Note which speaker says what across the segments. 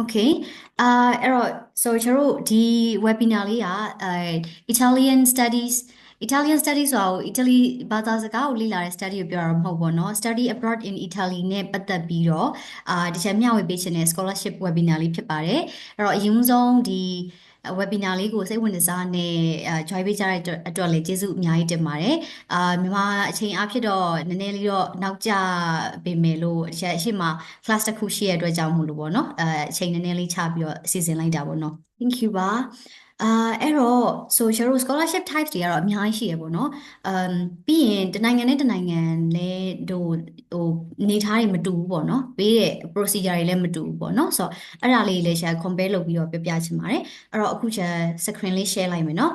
Speaker 1: Okay အဲ့တော့ so ကျွန်တော်တို့ဒီ webinar လေးကItalian studies Italian studies ဆိုတော့ Italy ဘာသာစကားကိုလေ့လာတဲ့ study ကိုပြောတာမဟုတ်ဘူးเนาะ study abroad in Italy နဲ့ပတ်သက်ပြီးတော့ဒီချက်မျှဝေပေးခြင်းတဲ့ scholarship webinar လေးဖြစ်ပါတယ်အဲ့တော့အရင်ဆုံးဒီ webinar လေးကိုစိတ်ဝင်စားနဲ့ join ပေးကြတဲ့အတွက်လည်းကျေးဇူးအများကြီးတင်ပါတယ်မြန်မာအချိန်အားဖြင့်တော့နည်းနည်းလေးတော့နောက်ကျပေမဲ့လို့အရှိမ class တစ်ခုရှိရတဲ့အတွက်ကြောင့်မို့လို့ပေါ့နော်အချိန်နည်းနည်းလေးချပြီးတော့စီစဉ်လိုက်တာပေါ့နော် thank you ပါအဲ့တော့ social scholarship types တွေကတော့အများကြီးရှိရပေါ့နော်ပြီးရင်တနိုင်ငံနဲ့တနိုင်ငံလဲတို့ဟိုအနေထားတွေမတူဘူးပေါ့နော်ပေးတဲ့ procedure တွေလည်းမတူဘူးပေါ့နော်ဆိုတော့အဲ့ဒါလေးလည်းရှာ compare လုပ်ပြီးတော့ပြောပြချင်ပါတယ်အဲ့တော့အခုချက် screen လေး share လိုက်မယ်နော်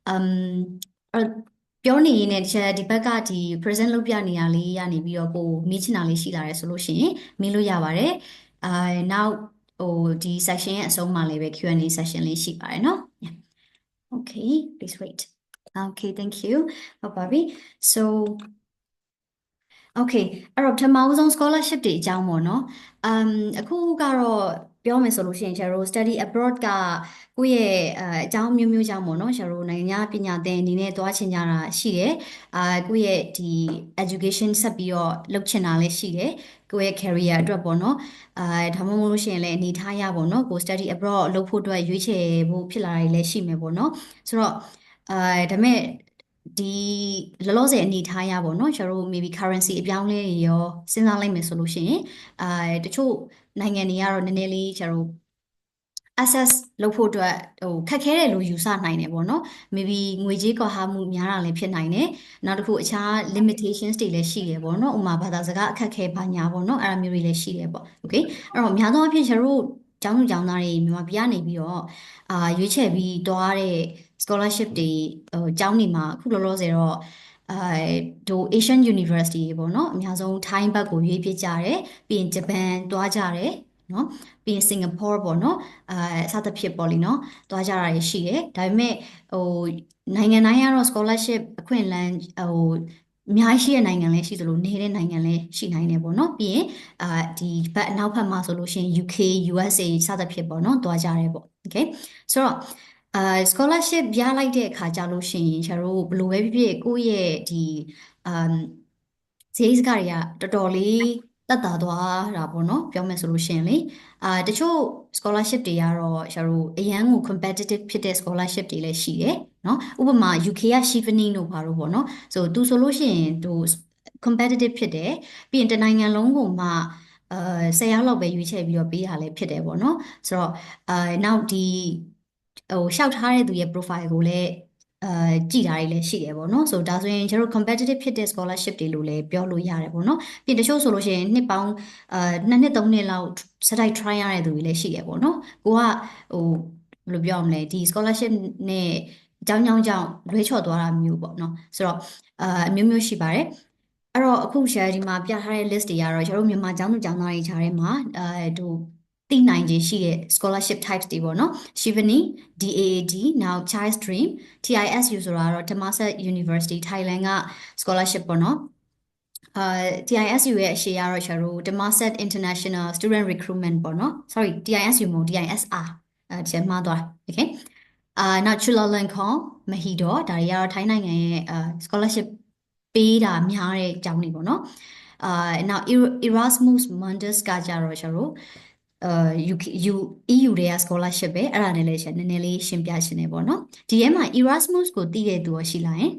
Speaker 1: အဲ့ပြောနေရင်ဒီဘက်ကဒီ present လုပ်ပြနေရလေးရနေပြီးတော့ကိုမေးချင်တာလေးရှိလာတယ်ဆိုလို့ရှိရင်မေးလို့ရပါတယ်နောက်ဟိုဒီ section ရဲ့အဆုံးမှာလည်းပဲ Q&A session လေးရှိပါတယ်နော် Okay please wait okay thank you ဟုတ်ပါပြီ so okay အဲ့တော့ပထမဦးဆုံး scholarship တွေအကြောင်းပေါ့နော်အခုကတော့ပြောမယ်ဆိုလို့ရှိရင်ကျွန်တော်တို့ study abroad ကကိုယ့်ရဲ့အကြောင်းမျိုးမျိုးကြောင့်ပေါ့နော်ကျွန်တော်တို့နိုင်ငံပညာသင်အနေနဲ့သွားချင်ကြတာရှိတယ်ကိုယ့်ရဲ့ဒီ education ဆက်ပြီးတော့လုပ်ချင်တာလည်းရှိတယ်ကိုယ့်ရဲ့ career အတွက်ပေါ့နော်ဒါမှမဟုတ်လို့ရှိရင်လည်းအနေထားရပေါ့နော်ကို study abroad လုပ်ဖို့အတွက်ရွေးချယ်ဖို့ဖြစ်လာတာလည်းရှိမယ်ပေါ့နော်ဆိုတော့ဒါမဲ့ဒီလောလောဆယ်အနေထားရပါတော့เนาะကျွန်တော်တို့ maybe currency အပြောင်းလဲတွေရောစဉ်းစားလိုက်မယ်ဆိုလို့ရှိရင်တချို့နိုင်ငံတွေကတော့နည်းနည်းလေးကျွန်တော်တို့ access လုပ်ဖို့အတွက်ခက်ခဲတယ်လို့ယူဆနိုင်တယ်ပေါ့နော် maybe ငွေကြေးကွာဟမှုများတာလည်းဖြစ်နိုင်တယ်နောက်တစ်ခုအခြား limitations တွေလည်းရှိတယ်ပေါ့နော်ဥပမာဘာသာစကားအခက်ခဲပါညာပေါ့နော်အဲ့ဒါမျိုးတွေလည်းရှိတယ်ပေါ့ okay အဲ့တော့အများသောအားဖြင့်ကျွန်တော်တို့ကျောင်းသူကျောင်းသားတွေမြန်မာပြည်ကနေပြီးတော့ရွေးချယ်ပြီးသွားတဲ့ scholarship တွေကျောင်းတွေမှာအခုလောလောဆယ်တော့တို့ Asian University တွေပေါ့နော်အများဆုံး Thai ဘက်ကိုရွေးပြကြတယ်ပြီးရင်ဂျပန်သွားကြတယ်နော်ပြီးရင်စင်ကာပူပေါ့နော်စသဖြင့်ပေါ့လीနော်သွားကြတာရှိတယ်ဒါပေမဲ့ဟိုနိုင်ငံတိုင်းကတော့ scholarship အခွင့်အလမ်းအများကြီးရှိတဲ့နိုင်ငံလည်းရှိသလိုနေတဲ့နိုင်ငံလည်းရှိနိုင်တယ်ပေါ့နော်ပြီးရင်ဒီဘက်အနောက်ဘက်မှာဆိုလို့ရှိရင် UK USA စသဖြင့်ပေါ့နော်သွားကြတယ်ပေါ့ okay ဆိုတော့scholarship ရလိုက်တဲ့အခါကြလို့ရှိရင်ကျတို့ဘယ်လိုပဲဖြစ်ဖြစ်ကိုယ့်ရဲ့ဒီအမ်ဈေးစကားတွေကတော်တော်လေးတက်တာသွားတာပေါ့နော်ပြောမယ်ဆိုလို့ရှိရင်လေတချို့ scholarship တွေကတော့ကျတို့အရန်ကို competitive ဖြစ်တဲ့ scholarship တွေလည်းရှိတယ်နော်ဥပမာ UK က Chevening တို့ဘာလို့ပေါ့နော်ဆိုသူဆိုလို့ရှိရင်သူ competitive ဖြစ်တယ်ပြီးရင်တနိုင်ငံလုံးကိုမှ10ရောက်လောက်ပဲရွေးချယ်ပြီးတော့ပေးတာလည်းဖြစ်တယ်ပေါ့နော်ဆိုတော့နောက်ဒီလျှောက်ထားတဲ့သူရဲ့ profile ကိုလည်းကြည်တာတွေလည်းရှိတယ်ပေါ့နော်ဆိုဒါဆိုရင်ကျတို့ competitive ဖြစ်တဲ့ scholarship တွေလို့လည်းပြောလို့ရတယ်ပေါ့နော်ပြီးတချို့ဆိုလို့ရှိရင်နှစ်ပေါင်း2နှစ်3နှစ်လောက်စတိုက် try ရတဲ့သူတွေလည်းရှိတယ်ပေါ့နော်ကိုကဟိုဘယ်လိုပြောရမလဲဒီ scholarship နဲ့အကြောင်းကြောင့်လွဲချော်သွားတာမျိုးပေါ့နော်ဆိုတော့အမျိုးမျိုးရှိပါတယ်အဲ့တော့အခု share ဒီမှာပြထားတဲ့ list တွေကတော့ကျွန်တော်တို့မြန်မာကျောင်းသူကျောင်းသားတွေကြားထဲမှာတို့သိနိုင်ခြင်းရှိတဲ့ scholarship types တွေပေါ့နော် Shivani DAAD now Child's Dream TISU ဆိုတာကတော့ Temasek University Thailand က scholarship ပေါ့နော်TISU ရဲ့အရှေ့ကတော့ကျွန်တော်တို့ Temasek International Student Recruitment ပေါ့နော် sorry TISU မဟုတ် TISR ဒီချက်မှားသွား okay နောက် Chulalongkorn Mahidol ဒါတွေကတော့ထိုင်းနိုင်ငံရဲ့scholarship ပေးတာများတဲ့ကျောင်းတွေပေါ့နော်နောက် Erasmus Mundus ကကြတော့ကျွန်တော်တို့EU တွေက scholarship ပဲအဲ့ဒါနဲ့လည်းနည်းနည်းလေးရှင်းပြရှင်းနေပေါ့နော်ဒီထဲမှာ Erasmus ကိုသိတဲ့သူရောရှိလားယင်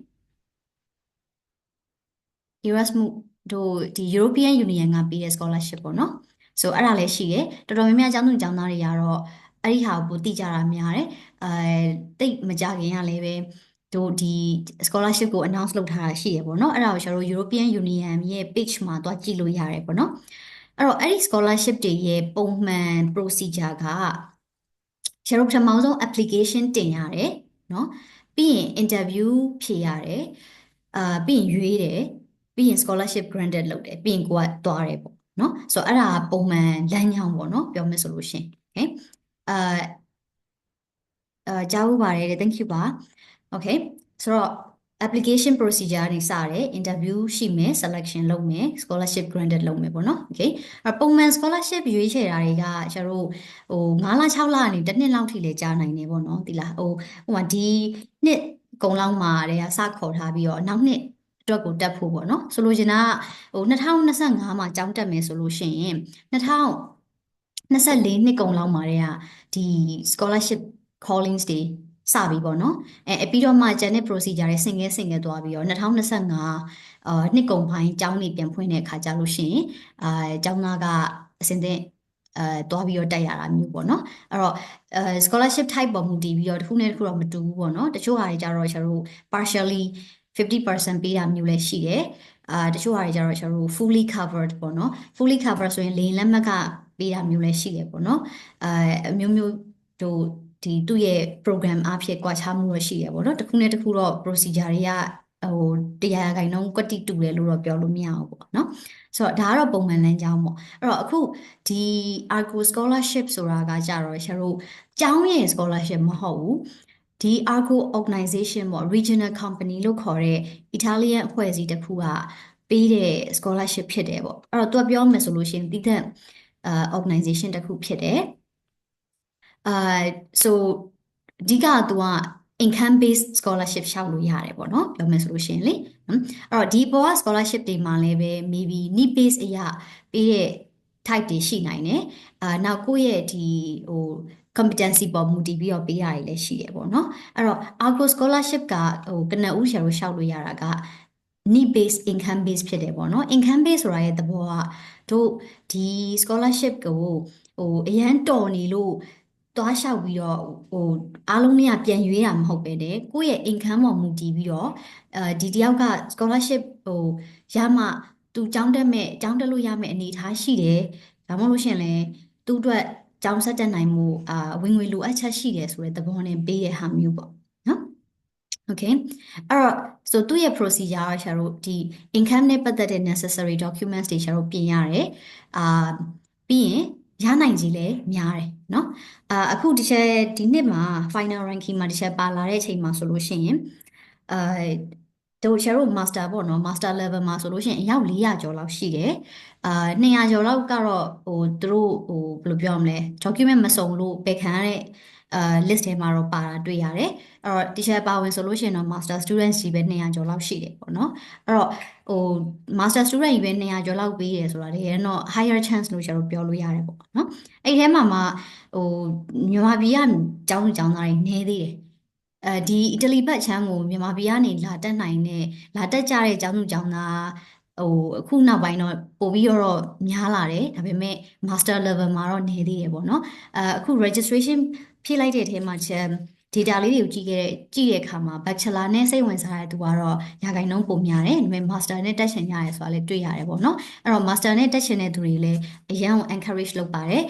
Speaker 1: Erasmus တို့ဒီ European Union ကပေးတဲ့ scholarship ပေါ့နော်ဆိုအဲ့ဒါလည်းရှိတယ်တော်တော်များများကျောင်းသူကျောင်းသားတွေကတော့အဲ့ဒီဟာကိုသိကြတာများတယ်တိတ်မကြခင်ရလည်းပဲတို့ဒီ scholarship ကို announce လုပ်ထားတာရှိရပေါ့နော်အဲ့ဒါကိုကျွန်တော်တို့ European Union ရဲ့ page မှာသွားကြည့်လို့ရတယ်ပေါ့နော်အဲ့တော့အဲ့ဒီ scholarship တွေရဲ့ပုံမှန် procedure ကကျွန်တော်ပထမဆုံး application တင်ရတယ်နော်ပြီးရင် interview ဖြေရတယ်ပြီးရင်ရွေးတယ်ပြီးရင် scholarship granted လုပ်တယ်ပြီးရင်ကိုကသွားတယ်ပေါ့နော်ဆိုတော့အဲ့ဒါပုံမှန်လမ်းကြောင်းပေါ့နော်ပြောမယ်ဆိုလို့ရှင် okay ကြားဖို့ပါတယ် thank you ပါ okay ဆိုတော့ application procedure တွေစတယ် interview ရှိမယ် selection လုပ်မယ် scholarship granted လုပ်မယ်ပေါ့နော် okay ပုံမှန် scholarship ရွေးချယ်တာတွေကကျတို့9လ6လကနေတစ်နှစ်လောက်ထိလည်းကြာနိုင်တယ်ပေါ့နော်ဒီလားဟိုမှာဒီနှစ်ကုံလောက်မှာတည်းကစခေါ်ထားပြီးတော့နောက်နှစ်အတွက်ကိုတက်ဖို့ပေါ့နော်ဆိုလိုချင်တာက2025မှာကျောင်းတက်မယ်ဆိုလို့ရှိရင်2024နှစ်ကုံလောက်မှာတည်းကဒီ scholarship callings တွေစပြီပေါ့နော်ပြီးတော့မှကျန်တဲ့ procedure တွေဆင့်ကဲသွားပြီးတော့2025နှစ်ကုန်ပိုင်းကျောင်းနေပြန်ဖွင့်တဲ့အခါကျလို့ရှိရင်ကျောင်းသားကအစင်တဲ့သွားပြီးတော့တက်ရတာမျိုးပေါ့နော်အဲ့တော့scholarship type ပေါ်မူတည်ပြီးတော့တစ်ခုနဲ့တစ်ခုတော့မတူဘူးပေါ့နော်တချို့ဟာတွေကြတော့ကျွန်တော်တို့ partially 50% ပေးတာမျိုးလည်းရှိတယ်တချို့ဟာတွေကြတော့ကျွန်တော်တို့ fully covered ပေါ့နော် fully covered ဆိုရင်လေလက်မှတ်ကပေးတာမျိုးလည်းရှိတယ်ပေါ့နော်အမျိုးမျိုးတို့ဒီသူ့ရဲ့ program အဖြစ်ကွာခြားမှုတော့ရှိရပေါ့နော်တစ်ခုနဲ့တစ်ခုတော့ procedure တွေက100%ကွက်တိတူတယ်လို့တော့ပြောလို့မရဘူးပေါ့နော်ဆိုတော့ဒါကတော့ပုံမှန်လမ်းကြောင်းပေါ့အဲ့တော့အခုဒီ ARCO scholarship ဆိုတာကကြတော့ကျတို့ကျောင်းရဲ့ scholarship မဟုတ်ဘူးဒီ ARCO organization ပေါ့ regional company လို့ခေါ်တဲ့ Italian အဖွဲ့အစည်းတစ်ခုကပေးတဲ့ scholarship ဖြစ်တယ်ပေါ့အဲ့တော့သူကပြောမယ်ဆိုလို့ရှိရင်တည်တဲ့organization တစ်ခုဖြစ်တယ်အာ so အဓိကသူက income based scholarship ရှောက်လို့ရတယ်ပေါ့နော်ပြောမယ်ဆိုလို့ရှိရင်လေအဲ့တော့ဒီပေါ်က scholarship တွေမှာလည်းပဲ maybe need base အရာပေးတဲ့ type တွေရှိနိုင်တယ်နောက်ကိုယ့်ရဲ့ဒီcompetency ပေါ်မူတည်ပြီးတော့ပေးရတယ်လည်းရှိတယ်ပေါ့နော်အဲ့တော့ ARCO scholarship ကကနဦးရှာလို့ရှောက်လို့ရတာက need base income base ဖြစ်တယ်ပေါ့နော် income base ဆိုတာရဲ့သဘောကတို့ဒီ scholarship ကိုအရန်တော်နေလို့သွားလျှောက်ပြီးတော့အားလုံးเนี่ยပြန်ရွေးတာမဟုတ်ပဲတဲ့ကိုယ့်ရဲ့ income ပေါ်မူတည်ပြီးတော့ဒီတယောက်က scholarship ရမှသူကျောင်းတက်လို့ရမယ့်အနေအထားရှိတယ်ဒါမှမဟုတ်လို့ရှိရင်လည်းသူ့အတွက်ကျောင်းဆက်တက်နိုင်မှုဝင်ငွေလိုအပ်ချက်ရှိတယ်ဆိုတဲ့သဘောနဲ့ပေးရဟာမျိုးပေါ့နော် okay အဲ့တော့ so သူ့ရဲ့ procedure ကရှာတို့ဒီ income နဲ့ပတ်သက်တဲ့ necessary documents တွေရှာတို့ပြင်ရတယ်ပြီးရင်ရနိုင်ကြီးလည်းများတယ်เนาะအခုဒီနှစ်မှာ final ranking မှာဒီချက်ပါလာတဲ့အချိန်မှာဆိုလို့ရှိရင်အဲတို့ရှာတို့ master ပေါ့နော် master level မှာဆိုလို့ရှိရင်အယောက်400ကျော်လောက်ရှိတယ်200ကျော်လောက်ကတော့သူတို့ဘယ်လိုပြောရမလဲ document မစုံလို့ပယ်ခံရတဲ့list ထဲမှာတော့ပါတာတွေ့ရတယ်အဲ့တော့ teacher ပါဝင်ဆိုလို့ရှိရင်တော့ master student ကြီးပဲ200ကျော်လောက်ရှိတယ်ပေါ့နော်အဲ့တော့master student ကြီးပဲ200ကျော်လောက်ပေးတယ်ဆိုတာတကယ်တော့ higher chance လို့ကျွန်တော်ပြောလို့ရတယ်ပေါ့နော်အဲ့ထဲမှာမှမြန်မာပြည်ကကျောင်းသူကျောင်းသားတွေနည်းသေးတယ်ဒီအီတလီဘက်ချမ်းကိုမြန်မာပြည်ကနေလာတက်ကြတဲ့ကျောင်းသူကျောင်းသားအခုနောက်ပိုင်းတော့ပို့ပြီးတော့များလာတယ်ဒါပေမဲ့ master level မှာတော့နည်းသေးတယ်ပေါ့နော်အခု registration ဖြည့်လိုက်တဲ့အထဲမှာချက် data လေးတွေကိုကြည့်တဲ့အခါမှာ bachelor နဲ့စိတ်ဝင်စားတဲ့သူကတော့ရာခိုင်နှုန်းပိုများတယ်ဒါပေမဲ့ master နဲ့တက်ရှင်ရတယ်ဆိုတာလည်းတွေ့ရတယ်ပေါ့နော်အဲ့တော့ master နဲ့တက်ရှင်တဲ့သူတွေလည်းအရန်ကို encourage လုပ်ပါတယ်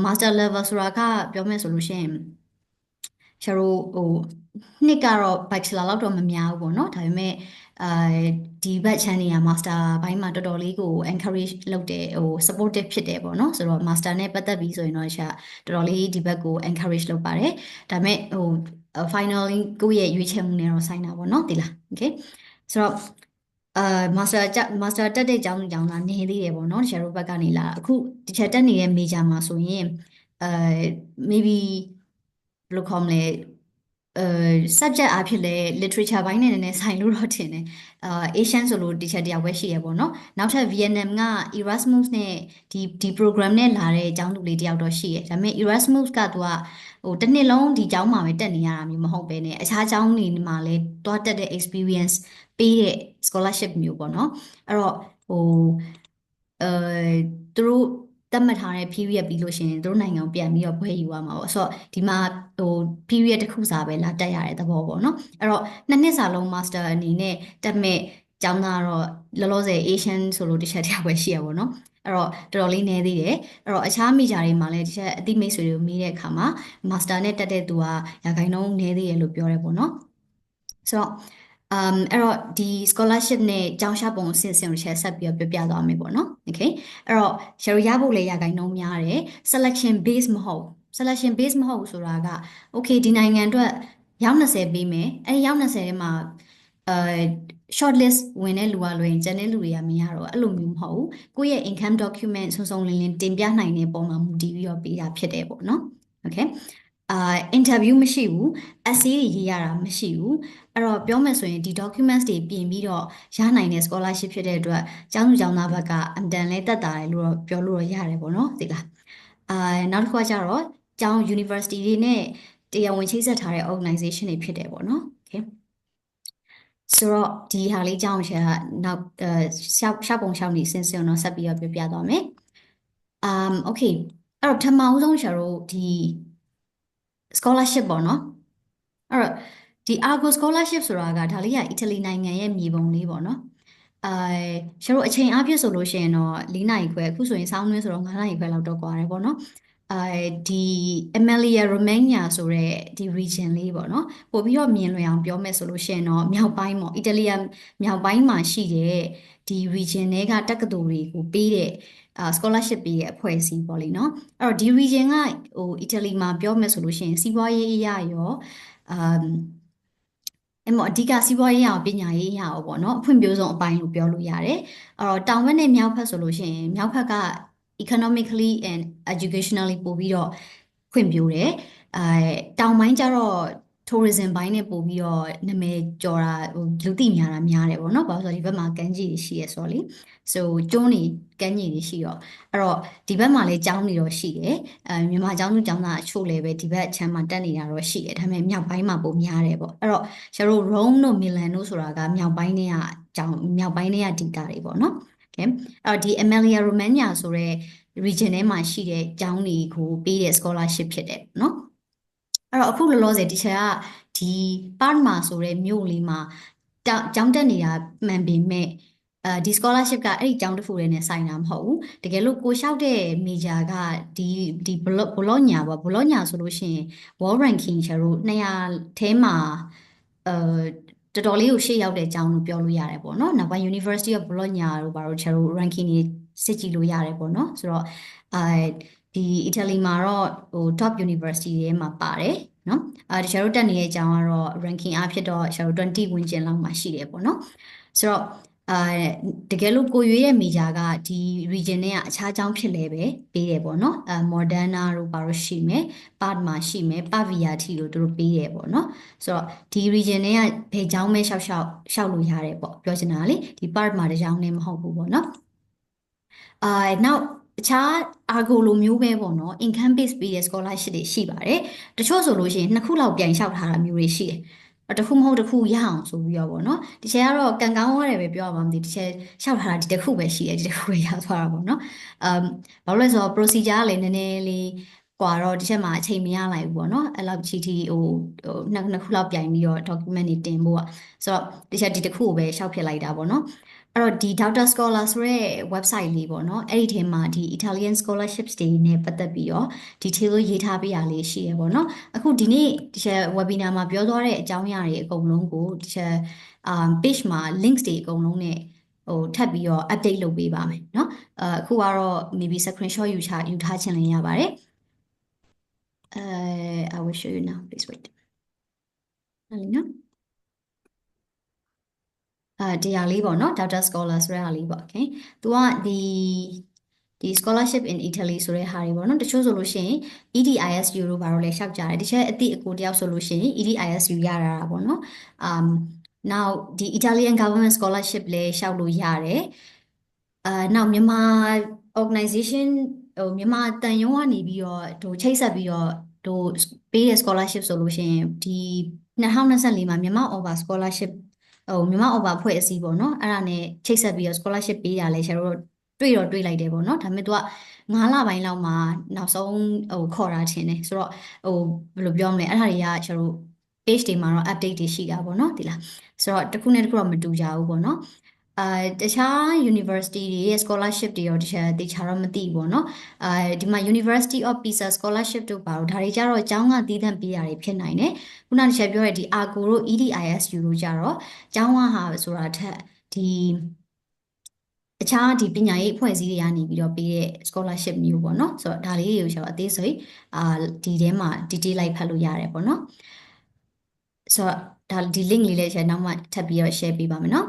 Speaker 1: master level ဆိုတာကပြောမယ်ဆိုလို့ရှိရင်ကျတို့နှစ်ကတော့ bachelor လောက်တော့မများဘူးပေါ့နော်ဒါပေမဲ့ဒီဘက် channel က master ဘိုင်းမှာတော်တော်လေးကို encourage လုပ်တယ်supportive ဖြစ်တယ်ပေါ့နော်ဆိုတော့ master နဲ့ပတ်သက်ပြီးဆိုရင်တော့တော်တော်လေးဒီဘက်ကို encourage လုပ်ပါတယ်ဒါပေမဲ့finally ကိုယ့်ရဲ့ရွေးချယ်မှုနဲ့တော့ဆိုင်တာပေါ့နော်ဒီလား okay ဆိုတော့master တက်တဲ့ကျောင်းသားနေသေးတယ်ပေါ့နော်တခြားတို့ဘက်ကနေလာအခုတခြားတက်နေတဲ့ major မှာဆိုရင်maybe ဘယ်လိုခေါ်မလဲsubject အဖြစ်လဲ literature ဘိုင်းနဲ့နည်းနည်းဆိုင်လို့တော့ထင်တယ်Asian ဆိုလို့ teacher တယောက်ပဲရှိရပေါ့နော်နောက်ထပ် Vietnam က Erasmus နဲ့ဒီ program နဲ့လာတဲ့ကျောင်းသူလေးတယောက်တော့ရှိရဒါပေမဲ့ Erasmus ကသူကတစ်နှစ်လုံးဒီကျောင်းမှာပဲတက်နေရတာမျိုးမဟုတ်ပဲねအခြားကျောင်းတွေမှာလဲတွားတက်တဲ့ experience ပေးတဲ့ scholarship မျိုးပေါ့နော်အဲ့တော့သူတို့သတ်မှတ်ထားတဲ့ period ပြီးလို့ရှိရင်တို့နိုင်ငံကိုပြန်ပြီးတော့ဘွဲယူရမှာပေါ့ဆိုတော့ဒီမှာperiod တစ်ခုစာပဲလာတက်ရတဲ့သဘောပေါ့နော်အဲ့တော့နှစ်စာလုံး master အနေနဲ့တက်မဲ့ကျောင်းသားတော့လောလောဆယ် Asian ဆိုလို့တစ်ချက်တည်းပဲရှိရပါတော့နော်အဲ့တော့တော်တော်လေးနည်းသေးတယ်အဲ့တော့အခြားမိဂျာတွေမှာလည်းတစ်ချက်အသိမိတ်ဆွေတွေကိုမေးတဲ့အခါမှာ master နဲ့တက်တဲ့သူကရာခိုင်နှုန်းနည်းသေးတယ်လို့ပြောရဲပေါ့နော်ဆိုတော့အဲ့တော့ဒီ scholarship နဲ့ကျောင်းရှာပုံအဆင့်ကိုချက်ဆက်ပြီးတော့ပြသွားမယ်ပေါ့နော် okay အဲ့တော့ရရဖို့လေရာခိုင်နှုန်းများတယ် selection base မဟုတ် selection base မဟုတ်ဆိုတာက okay ဒီနိုင်ငံအတွက်ရောက်20ပေးမယ်အဲ့ဒီရောက်20ထဲမှာ short list ဝင်တဲ့လူကလွယ်ရင်ကျန်တဲ့လူတွေကမရတော့အဲ့လိုမျိုးမဟုတ်ဘူးကိုယ့်ရဲ့ income document စုံစုံလင်လင်တင်ပြနိုင်တဲ့ပုံမှာမူတည်ပြီးတော့ပေးတာဖြစ်တယ်ပေါ့နော် okay interview မရှိဘူး essay တွေရေးရတာမရှိဘူးအဲ့တော့ပြောမယ်ဆိုရင်ဒီ documents တွေပြင်ပြီးတော့ရနိုင်တဲ့ scholarship ဖြစ်တဲ့အတွက်ကျောင်းသူကျောင်းသားဘက်ကအမ်တန်လဲတက်တာတယ်လို့တော့ပြောလို့တော့ရတယ်ပေါ့နော်ဒီလားနောက်တစ်ခုကကျတော့ကျောင်း university တွေနဲ့တရားဝင်ချိတ်ဆက်ထားတဲ့ organization တွေဖြစ်တယ်ပေါ့နော် okay ဆိုတော့ဒီဟာလေးကြောင်းချက်ကနောက်ရှောက်ပုံရှောက်နေစင်စင်တော့ဆက်ပြီးတော့ပြပြသွားမယ်okay အဲ့တော့ပထမဦးဆုံးရှာတို့ဒီ scholarship ပေါ့နော်အဲ့တော့ဒီ Argo scholarship ဆိုတာကဒါလေးကအီတလီနိုင်ငံရဲ့မြေပုံလေးပေါ့နော်ရှာတို့အချိန်အားဖြင့်ဆိုလို့ရှိရင်တော့4နာရီခွဲအခုဆိုရင်စောင်းနှင်းဆိုတော့9နာရီခွဲလောက်တော့ကွာတယ်ပေါ့နော်ဒီ Emilia Romagna ဆိုတဲ့ဒီ region လေးပေါ့နော်ပို့ပြီးတော့မြင်လွယ်အောင်ပြောမယ်ဆိုလို့ရှိရင်တော့မြောက်ပိုင်းပေါ့အီတလီမြောက်ပိုင်းမှာရှိတဲ့ဒီ region တွေကတက္ကသိုလ်တွေကိုပေးတဲ့scholarship ပေးတဲ့အဖွဲ့အစည်းပေါ့လေနော်အဲ့တော့ဒီ region ကဟိုအီတလီမှာပြောမယ်ဆိုလို့ရှိရင်စီးပွားရေးအရာရောအဲ့မအဓိကစီးပွားရေးအောင်ပညာရေးရအောင်ပေါ့နော်အဖွံ့ဖြိုးဆုံးအပိုင်းလို့ပြောလို့ရတယ်အဲ့တော့တောင်ဘက်နဲ့မြောက်ဘက်ဆိုလို့ရှိရင်မြောက်ဘက်က economically and educationally ပို့ပြီးတော့ဖွံ့ဖြိုးတယ်တောင်ပိုင်းကျတော့ tourism ဘိုင်းနဲ့ပို့ပြီးတော့နာမည်ကျော်တာဟိုလူသိများတာများတယ်ပေါ့နော်ဘာလို့ဆိုတော့ဒီဘက်မှာကမ်းခြေတွေရှိရဆိုတော့လေ so ကျွန်းတွေကမ်းခြေတွေရှိတော့အဲ့တော့ဒီဘက်မှာလည်းကျောင်းတွေတော့ရှိတယ်မြန်မာကျောင်းသူကျောင်းသားအချို့လည်းပဲဒီဘက်အချမ်းမှာတက်နေတာတော့ရှိတယ်ဒါပေမဲ့မြောက်ပိုင်းမှာပိုများတယ်ပေါ့အဲ့တော့ကျတို့ Rome တို့ Milan တို့ဆိုတာကမြောက်ပိုင်းတွေကကျောင်းမြောက်ပိုင်းတွေကဒေသတွေပေါ့နော် okay အဲ့တော့ဒီ Emilia Romagna ဆိုတဲ့ region ထဲမှာရှိတဲ့ကျောင်းတွေကိုပေးတဲ့ scholarship ဖြစ်တယ်နော်အဲ့တော့အခုလောလောဆယ်တခြားကဒီပါမာဆိုတဲ့မြို့လေးမှာကျောင်းတက်နေတာမှန်ပေမဲ့ဒီ scholarship ကအဲ့ဒီကျောင်းတစ်ခုတည်းနဲ့ဆိုင်တာမဟုတ်ဘူးတကယ်လို့ကိုလျှောက်တဲ့ major ကဒီဘောလောညာပေါ့ဘောလောညာဆိုလို့ရှိရင် world ranking ကျတော့200ထဲမှာတော်တော်လေးကိုရှေ့ရောက်တဲ့ကျောင်းလို့ပြောလို့ရတယ်ပေါ့နော်နောက်ပိုင်း University of Bologna တို့ဘာလို့ကျတော့ ranking တွေစစ်ကြည့်လို့ရတယ်ပေါ့နော်ဆိုတော့ဒီအီတလီမှာတော့ဟို top university တွေမှာပါတယ်နော်တခြားတို့တက်နေတဲ့အကြောင်းကတော့ ranking အဖြစ်တော့ကျွန်တော်20ဝန်းကျင်လောက်မှာရှိတယ်ပေါ့နော်ဆိုတော့တကယ်လို့ကိုရွေးရဲ့ major ကဒီ region နဲ့ကအခြားကျောင်းဖြစ်လဲပဲပေးတယ်ပေါ့နော်Modena တို့ဘာလို့ရှိမယ် Parma ရှိမယ် Pavia ထီတို့သူတို့ပေးတယ်ပေါ့နော်ဆိုတော့ဒီ region နဲ့ကဘယ်ကျောင်းပဲရှောက်လို့ရတယ်ပေါ့ပြောချင်တာလေဒီ Parma တစ်ကျောင်းနဲ့မဟုတ်ဘူးပေါ့နော်နောက်အခြား Argo လိုမျိုးပဲပေါ့နော် income base ပေးတဲ့ scholarship တွေရှိပါတယ်တချို့ဆိုလို့ရှိရင်2ခုလောက်ပြန်လျှောက်ထားတာမျိုးတွေရှိတယ်တခုမဟုတ်တခုရအောင်ဆိုပြီးတော့ပေါ့နော်ဒီချက်ကတော့ကံကောင်းရတယ်ပဲပြောရပါမသိဒီချက်လျှောက်ထားတာဒီတစ်ခုပဲရှိတယ်ဒီတစ်ခုပဲရသွားတာပေါ့နော်ဘာလို့လဲဆိုတော့ procedure ကလည်းနည်းနည်းလေးกว่าတော့ဒီချက်မှာအချိန်မရလိုက်ဘူးပေါ့နော်အဲ့လောက်ချီတီဟိုနှစ်ခုလောက်ပြိုင်ပြီးတော့ document တွေတင်ဖို့อ่ะဆိုတော့ဒီချက်ဒီတစ်ခုကိုပဲရှောက်ဖြစ်လိုက်တာပေါ့နော်အဲ့တော့ဒီ Dr. Scholar ဆိုတဲ့ website လေးပေါ့နော်အဲ့ဒီထဲမှာဒီ Italian scholarships တွေနဲ့ပတ်သက်ပြီးတော့ detail လို့ရေးထားပေးရလေးရှိရပေါ့နော်အခုဒီနေ့ဒီချက် webinar မှာပြောသွားတဲ့အကြောင်းအရာတွေအကုန်လုံးကိုဒီချက် page မှာ links တွေအကုန်လုံးနဲ့ဟိုထပ်ပြီးတော့ update လုပ်ပေးပါမယ်เนาะအခုကတော့ maybe screenshot ယူထားခြင်းလည်းရပါတယ်I will show you now please wait အဲ့ဒီနော်တရားလေးပေါ့နော် Dr. Scholar ဆိုတဲ့ဟာလေးပေါ့ okay သူကဒီ scholarship in Italy ဆိုတဲ့ဟာတွေပေါ့နော်တချို့ဆိုလို့ရှိရင် EDISU တို့ဘာလို့လဲရှောက်ကြတယ်တချို့အတိအကိုတယောက်ဆိုလို့ရှိရင် EDISU ရတာပေါ့နော်now ဒီ Italian government scholarship လဲရှောက်လို့ရတယ်နောက်မြန်မာ organization ဟိုမြန်မာတန်ယုံကနေပြီးတော့တို့ချိတ်ဆက်ပြီးတော့တို့ပေးတဲ့ scholarship ဆိုလို့ရှိရင်ဒီ2024မှာမြန်မာ over scholarship ဟိုမြန်မာ over ဖွဲ့အစည်းပေါ့နော်အဲ့ဒါနဲ့ချိတ်ဆက်ပြီးတော့ scholarship ပေးတာလဲကျွန်တော်တို့တွေ့လိုက်တယ်ပေါ့နော်ဒါပေမဲ့သူက9လပိုင်းလောက်မှာနောက်ဆုံးဟိုခေါ်တာထင်တယ်ဆိုတော့ဟိုဘယ်လိုပြောမလဲအဲ့ဒါတွေကကျွန်တော်တို့ page တွေမှာတော့ update တွေရှိတာပေါ့နော်ဒီလားဆိုတော့တစ်ခုနဲ့တစ်ခုတော့မတူကြဘူးပေါ့နော်တခြား university တွေရဲ့ scholarship တွေရောတခြားတော့မသိဘူးပေါ့နော်ဒီမှာ University of Pisa scholarship တို့ပါတော့ဒါတွေကြတော့အကြောင်းကတည်တံ့ပေးတာတွေဖြစ်နိုင်တယ်ခုနတစ်ချက်ပြောတဲ့ဒီ ARGO တို့ EDISU တို့ကြတော့အကြောင်းကဟာဆိုတာထက်ဒီအခြားဒီပညာရေးအဖွဲ့အစည်းတွေကနေပြီးတော့ပေးတဲ့ scholarship မျိုးပေါ့နော်ဆိုတော့ဒါလေးတွေကိုကျွန်တော်အသေးစိတ်ဒီထဲမှာ detail လိုက်ဖတ်လို့ရတယ်ပေါ့နော် ဆိုတော့ဒါဒီ link လေးလည်းကျွန်တော်နောက်မှထပ်ပြီးတော့ share ပေးပါမယ်နော်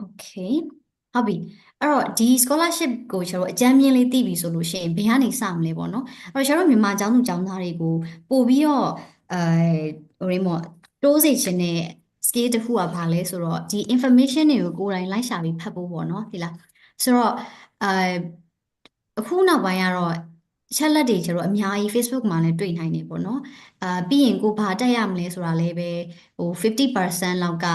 Speaker 1: Okay ဟုတ်ပြီအဲ့တော့ဒီ scholarship ကိုကျွန်တော်အကြမ်းမြင်လေးသိပြီဆိုလို့ရှိရင်ဘယ်ကနေစမလဲပေါ့နော်အဲ့တော့ကျွန်တော်မြန်မာကျောင်းသူကျောင်းသားတွေကိုပို့ပြီးတော့အဲဟိုရင်းမော့တိုးစေချင်တဲ့ skill တစ်ခုကဘာလဲဆိုတော့ဒီ information တွေကိုကိုယ်တိုင်လိုက်ရှာပြီးဖတ်ဖို့ပေါ့နော်ဒီလားဆိုတော့အဲအခုနောက်ပိုင်းကတော့ချက်လက်တွေကျွန်တော်အများကြီး Facebook မှာလည်းတွေ့နိုင်နေပေါ့နော်ပြီးရင်ကိုဘာတက်ရမလဲဆိုတာလည်းပဲဟို50%လောက်က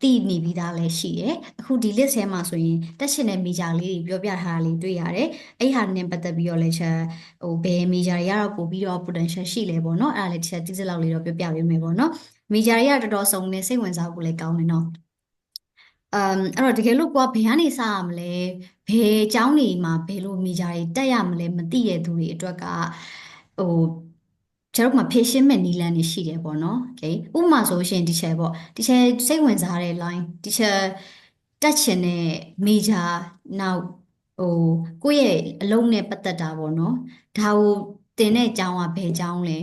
Speaker 1: သိနေပြီးသားလည်းရှိတယ်အခုဒီ list ထဲမှာဆိုရင်တက်ရှင်တဲ့ major လေးတွေပြောပြထားတာလေးတွေ့ရတယ်အဲ့ဟာနဲ့ပတ်သက်ပြီးတော့လည်းချက်ဟိုဘယ် major တွေကတော့ပို့ပြီးတော့ potential ရှိလဲပေါ့နော်အဲ့ဒါလည်းချက်တိကျလောက်လေးတော့ပြောပြပေးမယ်ပေါ့နော် major တွေကတော်တော်စုံနေစိတ်ဝင်စားဖို့လည်းကောင်းတယ်နော်အဲ့တော့တကယ်လို့ကိုကဘယ်ကနေစရမလဲဘယ်အကြောင်းတွေမှာဘယ်လိုမိကြတွေတက်ရမလဲမသိတဲ့သူတွေအတွက်ကဟိုကျွန်တော်တို့မှာ patient မဲ့နီလန်းနေရှိတယ်ပေါ့နော် okay ဥပမာဆိုရှင်ဒီချက်ပေါ့ဒီချက်စိတ်ဝင်စားတဲ့ line ဒီချက်တက်ချင်တဲ့ major နောက်ဟိုကိုယ့်ရဲ့အလုပ်နဲ့ပတ်သက်တာပေါ့နော်ဒါကိုတင်တဲ့အကြောင်းကဘယ်အကြောင်းလဲ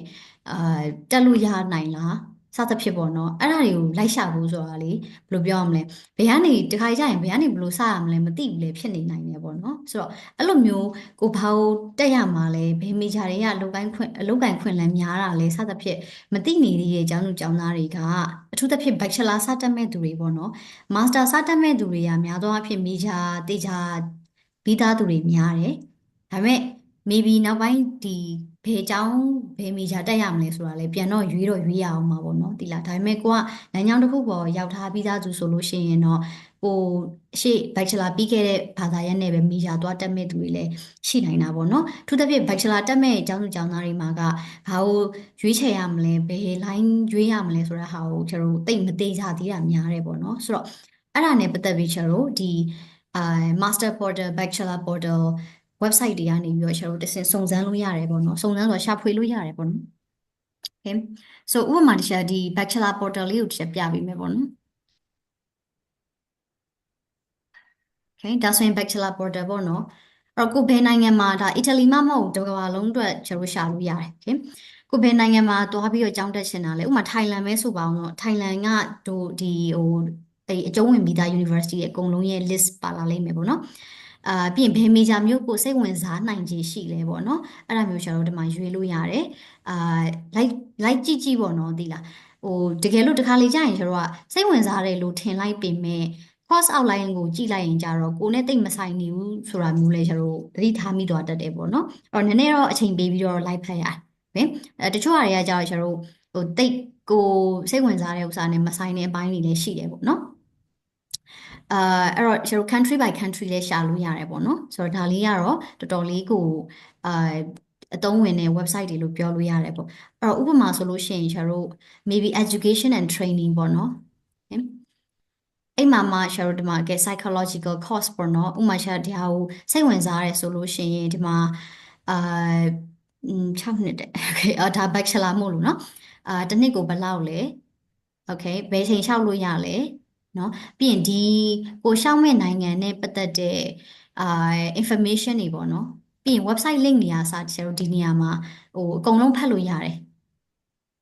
Speaker 1: အာတက်လို့ရနိုင်လားစသဖြင့်ပေါ့နော်အဲ့ဒါတွေကိုလိုက်ရှာဖို့ဆိုတာလေဘယ်လိုပြောရမလဲဘယ်ကနေတခါကြရင်ဘယ်ကနေဘယ်လိုစရမလဲမသိဘူးလေဖြစ်နေနိုင်တယ်ပေါ့နော်ဆိုတော့အဲ့လိုမျိုးကိုဘာကိုတက်ရမှာလဲဘယ်မေဂျာတွေကအလုပ်ကိုင်းခွင့်အလုပ်ကိုင်းခွင့်လန်းများတာလဲစသဖြင့်မသိနေသေးတဲ့အကြောင်းသူကျောင်းသားတွေကအထူးသဖြင့် Bachelor စတက်မဲ့သူတွေပေါ့နော် Master စတက်မဲ့သူတွေကများသောအားဖြင့်မေဂျာတေချာပြီးသားသူတွေများတယ်ဒါပေမဲ့ maybe နောက်ပိုင်းဒီဘယ်အကြောင်းဘယ်မေဂျာတက်ရမလဲဆိုတာလဲပြန်တော့ရွေးရအောင်မှာပေါ့နော်ဒီလားဒါပေမဲ့ကိုကလမ်းကြောင်းတစ်ခုပေါ်ရောက်ထားပြီးသားသူဆိုလို့ရှိရင်တော့ကိုရှေ့ bachelor ပြီးခဲ့တဲ့ဘာသာရပ်နဲ့ပဲမေဂျာသွားတက်မဲ့သူတွေလည်းရှိနိုင်တာပေါ့နော်အထူးသဖြင့် bachelor တက်မဲ့ကျောင်းသူကျောင်းသားတွေမှာကဘာကိုရွေးချယ်ရမလဲဘယ် line ရွေးရမလဲဆိုတဲ့ဟာကိုကျွန်တော်တို့သိမသေးကြသေးတာများတယ်ပေါ့နော်ဆိုတော့အဲ့ဒါနဲ့ပတ်သက်ပြီးကျွန်တော်တို့ဒီအာ master portal bachelor portal website တွေကနေပြီးတော့ကျွန်တော်တို့တစ်ဆင့်စုံစမ်းလို့ရတယ်ပေါ့နော်စုံစမ်းဆိုရှာဖွေလို့ရတယ်ပေါ့နော် okay so ဥပမာတစ်ချက်ဒီ bachelor portal လေးကိုတစ်ချက်ပြပေးမယ်ပေါ့နော် okay ဒါဆိုရင် bachelor portal ပေါ့နော်အဲ့တော့ကိုဘယ်နိုင်ငံမှာဒါအီတလီမှမဟုတ်တကမ္ဘာလုံးအတွက်ကျွန်တော်ရှာလို့ရတယ် okay ကိုဘယ်နိုင်ငံမှာသွားပြီးတော့ကျောင်းတက်ချင်တာလဲဥပမာထိုင်လန်ပဲဆိုပါအောင်တော့ထိုင်လန်ကတို့ဒီဟိုအဲ့အကျုံးဝင်ပြီးသား university ရဲ့အကုန်လုံးရဲ့ list ပါလာလိမ့်မယ်ပေါ့နော်ပြီးရင်ဘယ် major မျိုးကိုစိတ်ဝင်စားနိုင်ခြေရှိလဲပေါ့နော်အဲ့ဒါမျိုးကျွန်တော်တို့ဒီမှာရွေးလို့ရတယ်အာလိုက်လိုက်ကြည့်ကြည့်ပေါ့နော်ဒီလားဟိုတကယ်လို့တစ်ခါလေကြာရင်ကျွန်တော်ကစိတ်ဝင်စားတယ်လို့ထင်လိုက်ပေမဲ့ course outline ကိုကြည့်လိုက်ရင်ကြတော့ကိုယ်နဲ့တိတ်မဆိုင်နေဘူးဆိုတာမျိုးလဲကျွန်တော်သတိထားမိသွားတတ်တယ်ပေါ့နော်အဲ့တော့နည်းနည်းတော့အချိန်ပေးပြီးတော့လိုက်ဖတ်ရတယ်တချို့ဟာတွေကကြတော့ကျွန်တော်ဟိုတိတ်ကိုစိတ်ဝင်စားတဲ့ဥစ္စာနဲ့မဆိုင်တဲ့အပိုင်းတွေလည်းရှိတယ်ပေါ့နော်အာအဲ့တော့ကျွန်တော် country by country လည်းရှာလို့ရတယ်ပေါ့နော်ဆိုတော့ဒါလေးကတော့တော်တော်လေးကိုအာအသုံးဝင်တဲ့ website တွေလို့ပြောလို့ရတယ်ပေါ့အဲ့တော့ဥပမာဆိုလို့ရှိရင်ကျွန်တော် maybe education and training ပေါ့နော်အဲ့မှာမှရှာတို့ဒီမှာကဲ psychological course ပေါ့နော်ဥပမာရှာဒီဟာကိုစိတ်ဝင်စားရဲဆိုလို့ရှိရင်ဒီမှာအာ6နှစ်တဲ့ okay ဒါ bachelor မို့လို့နော်တစ်နှစ်ကိုဘယ်လောက်လဲ okay ဘယ်ချိန်လျှောက်လို့ရလဲနော်ပြီးရင်ဒီကိုရှောက်မဲ့နိုင်ငံနဲ့ပတ်သက်တဲ့အာ information တွေပေါ့နော်ပြီးရင် website link နေရာစကျတော့ဒီနေရာမှာဟိုအကုန်လုံးဖတ်လို့ရတယ်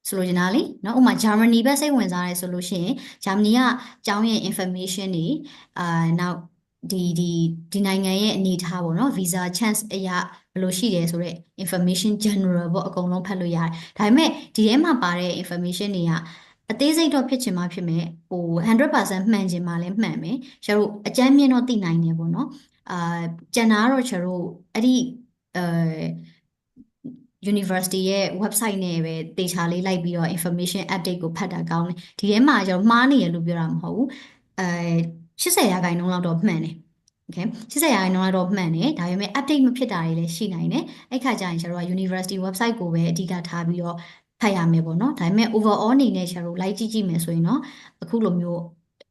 Speaker 1: ဆိုလိုချင်တာလေနော်ဥပမာဂျာမနီပဲစိတ်ဝင်စားရဲဆိုလို့ရှိရင်ဂျာမနီကကျောင်းရဲ့ information တွေအာနောက်ဒီနိုင်ငံရဲ့အနေအထားပေါ့နော် visa chance အရာဘယ်လိုရှိတယ်ဆိုတော့ information general ပေါ့အကုန်လုံးဖတ်လို့ရတယ်ဒါပေမဲ့ဒီထဲမှာပါတဲ့ information တွေကအသေးစိတ်တော့ဖြစ်ချင်မှဖြစ်မယ်ဟို100%မှန်ချင်မှလည်းမှန်မယ်ကျတို့အကြမ်းမြင့်တော့သိနိုင်တယ်ပေါ့နော်အာကျန်တာကတော့ကျတို့အဲ့ဒီအဲ university ရဲ့ website နဲ့ပဲတေချာလေးလိုက်ပြီးတော့ information update ကိုဖတ်တာကောင်းတယ်ဒီထဲမှာကျတော့မှားနေရလို့ပြောတာမဟုတ်ဘူးအဲ80%လောက်တော့မှန်တယ် okay 80%လောက်တော့မှန်တယ်ဒါပေမဲ့ update မဖြစ်တာတွေလည်းရှိနိုင်တယ်အဲ့ခါကျရင်ကျတော့ university website ကိုပဲအဓိကထားပြီးတော့ဖတ်ရမယ်ပေါ့နော်ဒါပေမဲ့ overall အနေနဲ့ကျတော့လိုက်ကြည့်မယ်ဆိုရင်တော့အခုလိုမျိုး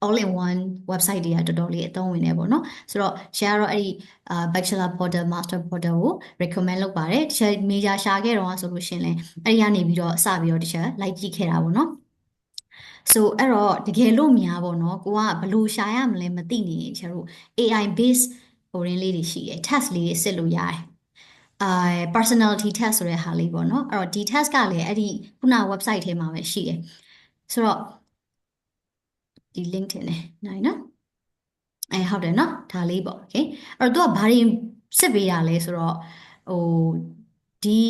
Speaker 1: all in one website တွေကတော်တော်လေးအသုံးဝင်နေပေါ့နော်ဆိုတော့ share တော့အဲ့ဒီbachelor portal master portal ကို recommend လုပ်ပါတယ်တခြား major ရှာခဲ့တော့ဆိုလို့ရှရင်လဲအဲ့ဒီကနေပြီးတော့စပြီးတော့တခြားလိုက်ကြည့်ခဲ့တာပေါ့နော် so အဲ့တော့တကယ်လို့များပေါ့နော်ကိုကဘယ်လိုရှာရမလဲမသိနေရင်ကျတို့ AI based ဟိုရင်းလေးတွေရှိတယ် test လေးတွေစစ်လို့ရတယ် personality test ဆိုတဲ့ဟာလေးပေါ့နော်အဲ့တော့ဒီ test ကလည်းအဲ့ဒီခုန website ထဲမှာပဲရှိတယ်ဆိုတော့ဒီ link ထင်တယ်နိုင်နော်ဟုတ်တယ်နော်ဒါလေးပေါ့ okay အဲ့တော့သူကဘာတွေစစ်ပေးတာလဲဆိုတော့ဟိုဒီ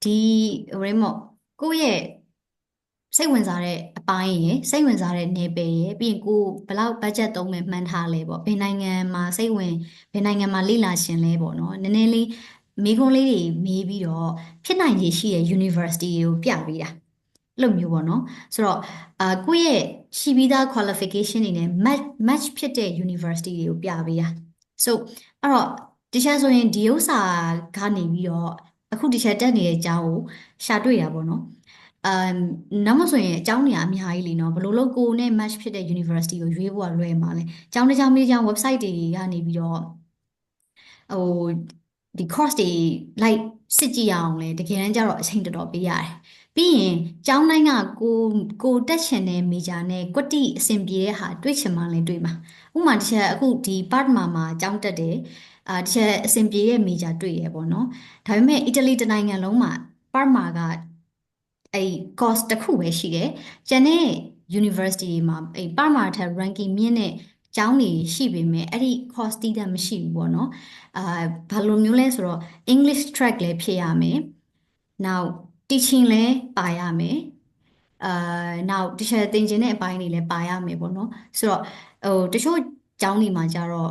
Speaker 1: ဟိုရဲမို့ကိုယ့်ရဲ့စိတ်ဝင်စားတဲ့အပိုင်းရယ်စိတ်ဝင်စားတဲ့နယ်ပယ်ရယ်ပြီးရင်ကိုဘယ်လောက် budget သုံးမယ်မှန်းထားလဲပေါ့ဘယ်နိုင်ငံမှာစိတ်ဝင်ဘယ်နိုင်ငံမှာလေ့လာရှင်လဲပေါ့နော်နည်းနည်းလေးမိကုံးလေးတွေမေးပြီးတော့ဖြစ်နိုင်ရည်ရှိတဲ့ university ကိုပြပေးတာအဲ့လိုမျိုးပေါ့နော်ဆိုတော့ကိုယ့်ရဲ့ရှိပြီးသား qualification တွေနဲ့ match ဖြစ်တဲ့ university တွေကိုပြပေးတာ so အဲ့တော့တခြားဆိုရင်ဒီဥစ္စာကနေပြီးတော့အခုတခြားတက်နေတဲ့အကြောင်းကိုရှာတွေ့တာပေါ့နော်အမ်နောက်မှဆိုရင်အကြောင်းနေရာအများကြီးလीနော်ဘယ်လိုလုပ်ကိုနဲ့ match ဖြစ်တဲ့ university ကိုရွေးဖို့ကလွယ်မှာလဲအကြောင်းတစ်ကြောင်းတစ်ကြောင်း website တွေကနေပြီးတော့ဟိုဒီ course တွေလိုက်စစ်ကြည့်ရအောင်လဲတကယ်တမ်းကျတော့အချိန်တော်တော်ပေးရတယ်ပြီးရင်ကျောင်းတိုင်းကကိုတက်ချင်တဲ့ major နဲ့ကွတိအဆင်ပြေတဲ့ဟာတွေ့ချင်မှလည်းတွေ့မှာဥပမာတစ်ချက်အခုဒီ part မှာကျောင်းတက်တယ်တစ်ချက်အဆင်ပြေတဲ့ major တွေ့ရပေါ့နော်ဒါပေမဲ့အီတလီတနိုင်ငံလုံးမှာ part မှာကအဲ့ course တစ်ခုပဲရှိတယ်ကျန်တဲ့ university မှာအဲ့ part မှာထက် ranking မြင့်တဲ့ကျောင်းတွေရှိပေမဲ့အဲ့ဒီ course တည်တတ်မရှိဘူးပေါ့နော်ဘာလိုမျိုးလဲဆိုတော့ English track လည်းဖြစ်ရမယ်နောက် teaching လည်းပါရမယ်နောက်တခြားသင်ခြင်းတဲ့အပိုင်းတွေလည်းပါရမယ်ပေါ့နော်ဆိုတော့တချို့ကျောင်းတွေမှာကျတော့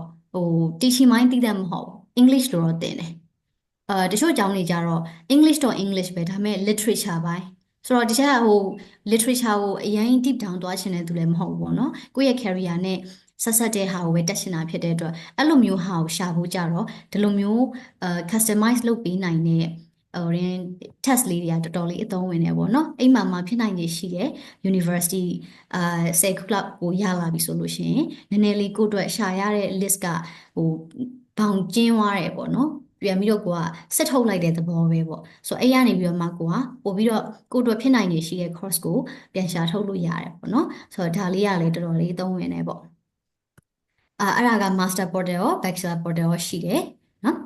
Speaker 1: teaching ပိုင်းတည်တတ်မဟုတ် English လို့တော့သင်တယ်တချို့ကျောင်းတွေကျတော့ English တော့ English ပဲဒါပေမဲ့ literature ပိုင်းဆိုတော့တခြားliterature ကိုအရင် deep down သွားချင်တဲ့သူလည်းမဟုတ်ဘူးပေါ့နော်ကိုယ့်ရဲ့ career နဲ့ဆက်ဆက်တဲ့ဟာကိုပဲတက်ချင်တာဖြစ်တဲ့အတွက်အဲ့လိုမျိုးဟာကိုရှာဖို့ကြတော့ဒီလိုမျိုး customize လုပ်ပေးနိုင်တဲ့test လေးတွေကတော်တော်လေးအသုံးဝင်နေပေါ့နော်အိမ်မှာဖြစ်နိုင်နေရှိတဲ့ university 10ခုလောက်ကိုရလာပြီဆိုလို့ရှိရင်နည်းနည်းလေးကိုယ့်အတွက်ရှာရတဲ့ list ကဘောင်ကျင်းသွားတယ်ပေါ့နော်ပြန်ပြီးတော့ကိုကဆက်ထုတ်လိုက်တဲ့သဘောပဲပေါ့ဆိုတော့အဲ့ရနေပြီးတော့မှကိုကပို့ပြီးတော့ကိုယ့်အတွက်ဖြစ်နိုင်နေရှိတဲ့ course ကိုပြန်ရှာထုတ်လို့ရတယ်ပေါ့နော်ဆိုတော့ဒါလေးကလည်းတော်တော်လေးအသုံးဝင်နေပေါ့အဲ့ဒါက master portal ရော bachelor portal ရောရှိတယ်နော်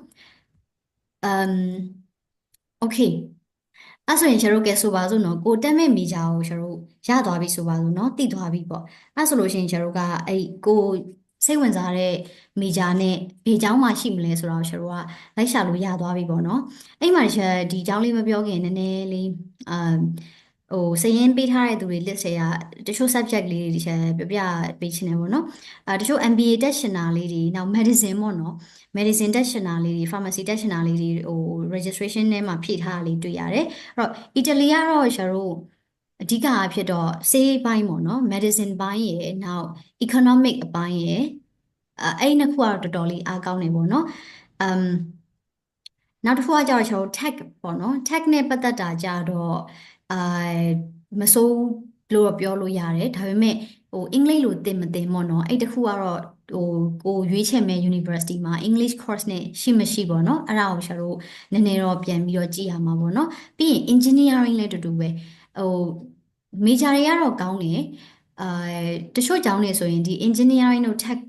Speaker 1: okay အဲ့ဆိုရင်ကျတို့ကဲဆိုပါစို့နော်ကိုတက်မဲ့မိကြကိုကျတို့ရသွားပြီဆိုပါစို့နော်တိသွားပြီပေါ့အဲ့ဆိုလို့ရှိရင်ကျတို့ကအဲ့ကိုစိတ်ဝင်စားတဲ့မိကြနဲ့ဘေเจ้าမှာရှိမလဲဆိုတော့ကျတို့ကလိုက်ရှာလို့ရသွားပြီပေါ့နော်အဲ့မှာဒီเจ้าလေးမပြောခင်နည်းနည်းလေးစာရင်းပေးထားတဲ့သူတွေ list တွေကတချို့ subject လေးတွေပြပြပေးချင်တယ်ပေါ့နော်တချို့ MBA တက်ရှင်တာလေးတွေနောက် medicine ပေါ့နော် medicine တက်ရှင်တာလေးတွေ pharmacy တက်ရှင်တာလေးတွေregistration ထဲမှာဖြည့်ထားတာလေးတွေ့ရတယ်အဲ့တော့အီတလီကတော့ကျတို့အဓိကအဖြစ်တော့ဆေးပိုင်းပေါ့နော် medicine ပိုင်းရယ်နောက် economic အပိုင်းရယ်အဲ့နှစ်ခုကတော့တော်တော်လေးအားကောင်းနေပေါ့နော်အမ်နောက်တစ်ခုကကျတော့ကျွန်တော် tech ပေါ့နော် tech နဲ့ပတ်သက်တာကြတော့အာမစိုးလို့တော့ပြောလို့ရတယ်ဒါပေမဲ့အင်္ဂလိပ်လိုသင်မသင်ပေါ့နော်အဲ့တခုကတော့ကိုရွေးချယ်မဲ့ university မှာ English course နဲ့ရှိမရှိပေါ့နော်အဲ့ဒါကိုကျွန်တော်နည်းနည်းတော့ပြန်ပြီးတော့ကြည့်ရမှာပေါ့နော်ပြီးရင် engineering လည်းတူတူပဲmajor တွေကတော့ကောင်းတယ်အာတချို့ကျောင်းတွေဆိုရင်ဒီ engineering တို့ tech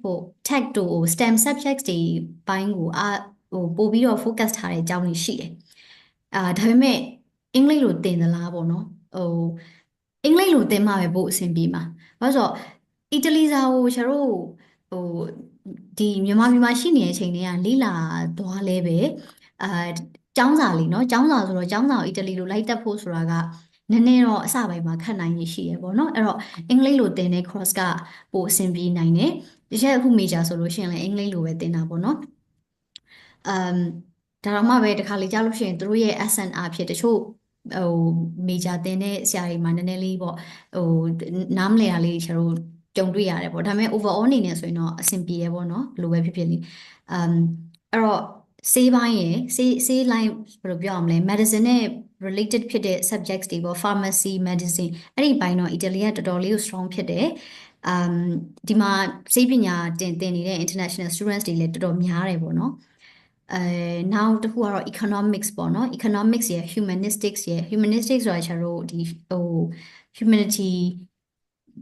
Speaker 1: တို့ STEM subjects တွေပိုင်းကိုပို့ပြီးတော့ focus ထားတဲ့ကျောင်းတွေရှိတယ်ဒါပေမဲ့အင်္ဂလိပ်လိုသင်သလားပေါ့နော်အင်္ဂလိပ်လိုသင်မှပဲပို့အဆင်ပြေမှာဘာလို့ဆိုတော့အီတလီစာကိုကျတို့ဟိုဒီမြန်မာပြည်မှာရှိနေတဲ့အချိန်တွေကလေ့လာသွားလဲပဲအာကျောင်းစာလေးเนาะကျောင်းစာဆိုတော့ကျောင်းစာကိုအီတလီလိုလိုက်တက်ဖို့ဆိုတာကနည်းနည်းတော့အစပိုင်းမှာခက်နိုင်ရရှိရပေါ့နော်အဲ့တော့အင်္ဂလိပ်လိုသင်တဲ့ course ကပိုအဆင်ပြေနိုင်တယ်တကယ်အခု major ဆိုလို့ရှိရင်လည်းအင်္ဂလိပ်လိုပဲသင်တာပေါ့နော်အမ်ဒါတော့မှပဲတခါလေကြားလို့ရှိရင်သူတို့ရဲ့ SNR ဖြစ်တချို့major သင်တဲ့ဆရာတွေမှာနည်းနည်းလေးပေါ့နားမလည်တာလေးကျွန်တော်တို့ကြုံတွေ့ရတယ်ပေါ့ဒါပေမဲ့ overall အနေနဲ့ဆိုရင်တော့အဆင်ပြေရပေါ့နော်ဘယ်လိုပဲဖြစ်ဖြစ်လေအမ်အဲ့တော့ဆေးပိုင်းရယ်ဆေး line ဘယ်လိုပြောရမလဲ medicine နဲ့ related ဖြစ်တဲ့ subjects တွေပေါ့ pharmacy medicine အဲ့ဒီဘိုင်းတော့အီတလီကတော်တော်လေးကို strong ဖြစ်တယ်ဒီမှာဆေးပညာတင်နေတဲ့ international students တွေလည်းတော်တော်များတယ်ပေါ့နော်နောက်တစ်ခုကတော့ economics ပေါ့နော် economics ရယ် humanistics ရယ် humanistics ဆိုတာကျတော့ဒီhumanity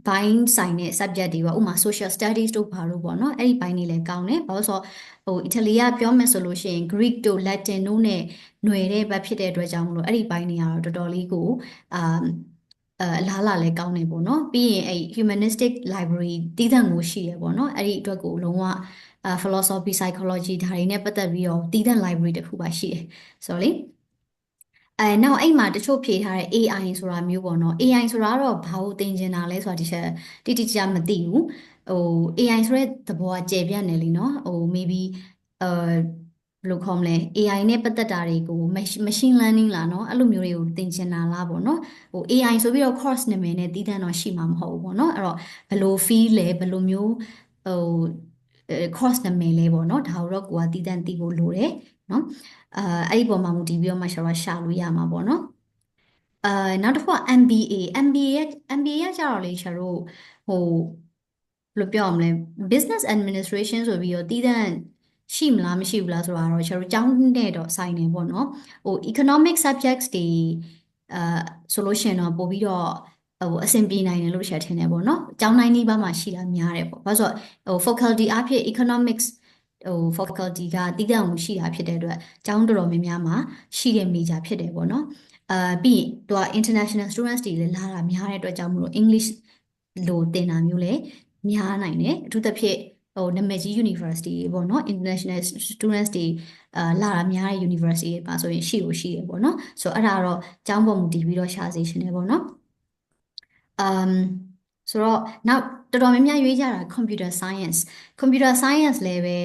Speaker 1: ဘိုင်းဆိုင်တဲ့ subject တွေပေါ့ဥပမာ social studies တို့ဘာလို့ပေါ့နော်အဲ့ဒီဘိုင်းတွေလည်းကောင်းတယ်ဘာလို့ဆိုတော့အီတလီကပြောမယ်ဆိုလို့ရှိရင် Greek တို့ Latin တို့နဲ့ຫນွယ်တဲ့ဘက်ဖြစ်တဲ့အတွက်ကြောင့်မလို့အဲ့ဒီဘိုင်းတွေကတော့တော်တော်လေးကိုအာအလားအလာလည်းကောင်းနေပေါ့နော်ပြီးရင်အဲ့ humanistic library တည်တံ့ကိုရှိရပေါ့နော်အဲ့ဒီအတွက်ကိုလုံးဝphilosophy psychology ဒါတွေနဲ့ပတ်သက်ပြီးတော့တည်တံ့ library တစ်ခုပါရှိတယ်ဆိုတော့လေနောက်အဲ့မှာတချို့ဖြေထားတဲ့ AI ဆိုတာမျိုးပေါ့နော် AI ဆိုတာကတော့ဘာလို့သင်ကျင်တာလဲဆိုတာဒီချက်တိတိကျကျမသိဘူးAI ဆိုတဲ့သဘောကကျယ်ပြန့်နေလीနော်maybe ဘယ်လိုခေါ်မလဲ AI နဲ့ပတ်သက်တာတွေကို machine learning လားเนาะအဲ့လိုမျိုးတွေကိုသင်ချင်တာလားပေါ့နော်AI ဆိုပြီးတော့ course နာမည်နဲ့တည်တံ့တော့ရှိမှာမဟုတ်ဘူးပေါ့နော်အဲ့တော့ဘယ်လို feel လဲဘယ်လိုမျိုးဟို course နာမည်လဲပေါ့နော်ဒါတော့ကိုကတည်တံ့သိဖို့လိုတယ်เนาะအဲ့ဒီပုံမှာမူတည်ပြီးတော့မှရှာလို့ရမှာပေါ့နော်နောက်တစ်ခုက MBA ကကြတော့လေရှာတို့ဟိုဘယ်လိုပြောရမလဲ business administration ဆိုပြီးတော့တည်တံ့ရှိမလားမရှိဘူးလားဆိုတာတော့ရှာတို့ကျောင်းနဲ့တော့ဆိုင်နေပေါ့နော်economic subjects တွေအာဆိုလို့ရှိရင်တော့ပို့ပြီးတော့အဆင်ပြေနိုင်တယ်လို့ရှာထင်တယ်ပေါ့နော်ကျောင်းတိုင်းနီးပါးမှာရှိတာများတယ်ပေါ့ဘာလို့ဆိုတော့faculty အဖြစ် economics faculty ကတည်တံ့မှုရှိတာဖြစ်တဲ့အတွက်ကျောင်းတော်တော်များများမှာရှိတဲ့ major ဖြစ်တယ်ပေါ့နော်ပြီးရင်သူက international students တွေလည်းလာတာများတဲ့အတွက်ကြောင့်မလို့ English လို့သင်တာမျိုးလည်းများနိုင်တယ်အထူးသဖြင့်နာမည်ကြီး university တွေပေါ့နော် international students တွေလာတာများတဲ့ university တွေပါဆိုရင်ရှိလို့ရှိရပေါ့နော်ဆိုတော့အဲ့ဒါတော့ကျောင်းပေါ်မူတည်ပြီးတော့ရှာစေချင်တယ်ပေါ့နော်ဆိုတော့နောက်တော်တော်များများရွေးကြတာ computer science လည်းပဲ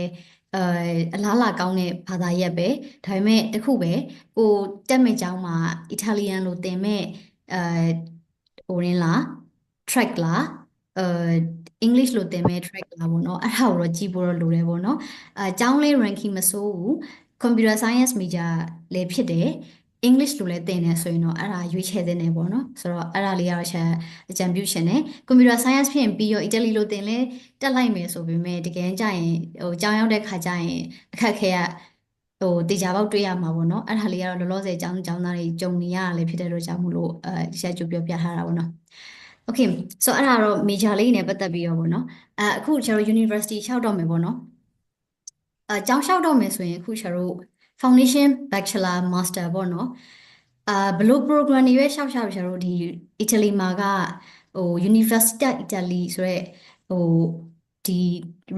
Speaker 1: အလားလာကောင်းတဲ့ဘာသာရပ်ပဲဒါပေမဲ့တခုပဲကိုတက်မဲ့ကျောင်းမှာ Italian လို့သင်မဲ့ဟိုရင်းလား track လားအဲ English လို့သင်မဲ့ track လားပေါ့နော်အဲ့ဒါကိုတော့ကြည့်ဖို့တော့လိုတယ်ပေါ့နော်ကျောင်းလေး ranking မစိုးဘူး computer science major လည်းဖြစ်တယ် English လို့လည်းသင်နေဆိုရင်တော့အဲ့ဒါရွေးချယ်သင့်တယ်ပေါ့နော်ဆိုတော့အဲ့ဒါလေးကတော့ချက်အကြံပြုရှင်တယ် computer science ဖြစ်ရင်ပြီးရော Italy လို့သင်လဲတက်လိုက်မယ်ဆိုပေမဲ့တကယ်ကြရင်ကျောင်းရောက်တဲ့ခါကျရင်အခက်ခဲကတေချာပေါက်တွေ့ရမှာပေါ့နော်အဲ့ဒါလေးကတော့လောလောဆယ်ကျောင်းသားတွေကြုံနေရတာလည်းဖြစ်တဲ့အတွက်ကြောင့်မို့လို့ဒီချက်ကြိုပြောပြထားတာပေါ့နော် Okay ဆိုတော့အဲ့ဒါတော့ major လေးနဲ့ပတ်သက်ပြီးတော့ပေါ့နော်အခုကျွန်တော် university လျှောက်တော့မယ်ပေါ့နော်ကျောင်းလျှောက်တော့မယ်ဆိုရင်အခုကျွန်တော် foundation bachelor master ပေါ့နော်ဘလို့ program တွေပဲလျှောက်ကျွန်တော်ဒီ Italy မှာကUniversità Italy ဆိုရဲဒီ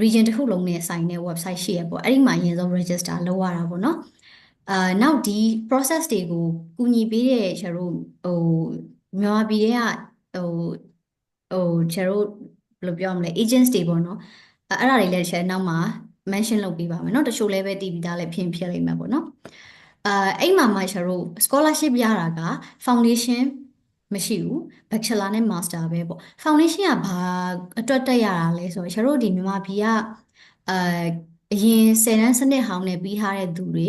Speaker 1: region တစ်ခုလုံးနဲ့ဆိုင်တဲ့ website ရှိရပေါ့အဲ့ဒီမှာအရင်ဆုံး register လုပ်ရတာပေါ့နော်နောက်ဒီ process တွေကိုကူညီပေးတဲ့ကျွန်တော်မြန်မာပြည်ကကျွန်တော်ဘယ်လိုပြောမလဲ agents တွေပေါ့နော်အဲ့ဒါတွေလည်းကျွန်တော်နောက်မှာ mention လုပ်ပေးပါမယ်เนาะတချို့လည်းပဲတည်ပြီးသားလည်းဖြစ်လိမ့်မယ်ပေါ့နော်အဲ့မှာမှကျွန်တော် scholarship ရတာက foundation မရှိဘူး bachelor နဲ့ master ပဲပေါ့ foundation ကဘာအတွက်တက်ရတာလဲဆိုတော့ကျွန်တော်ဒီမြန်မာပြည်ကအရင်10တန်းစနစ်ဟောင်းနဲ့ပြီးထားတဲ့သူတွေ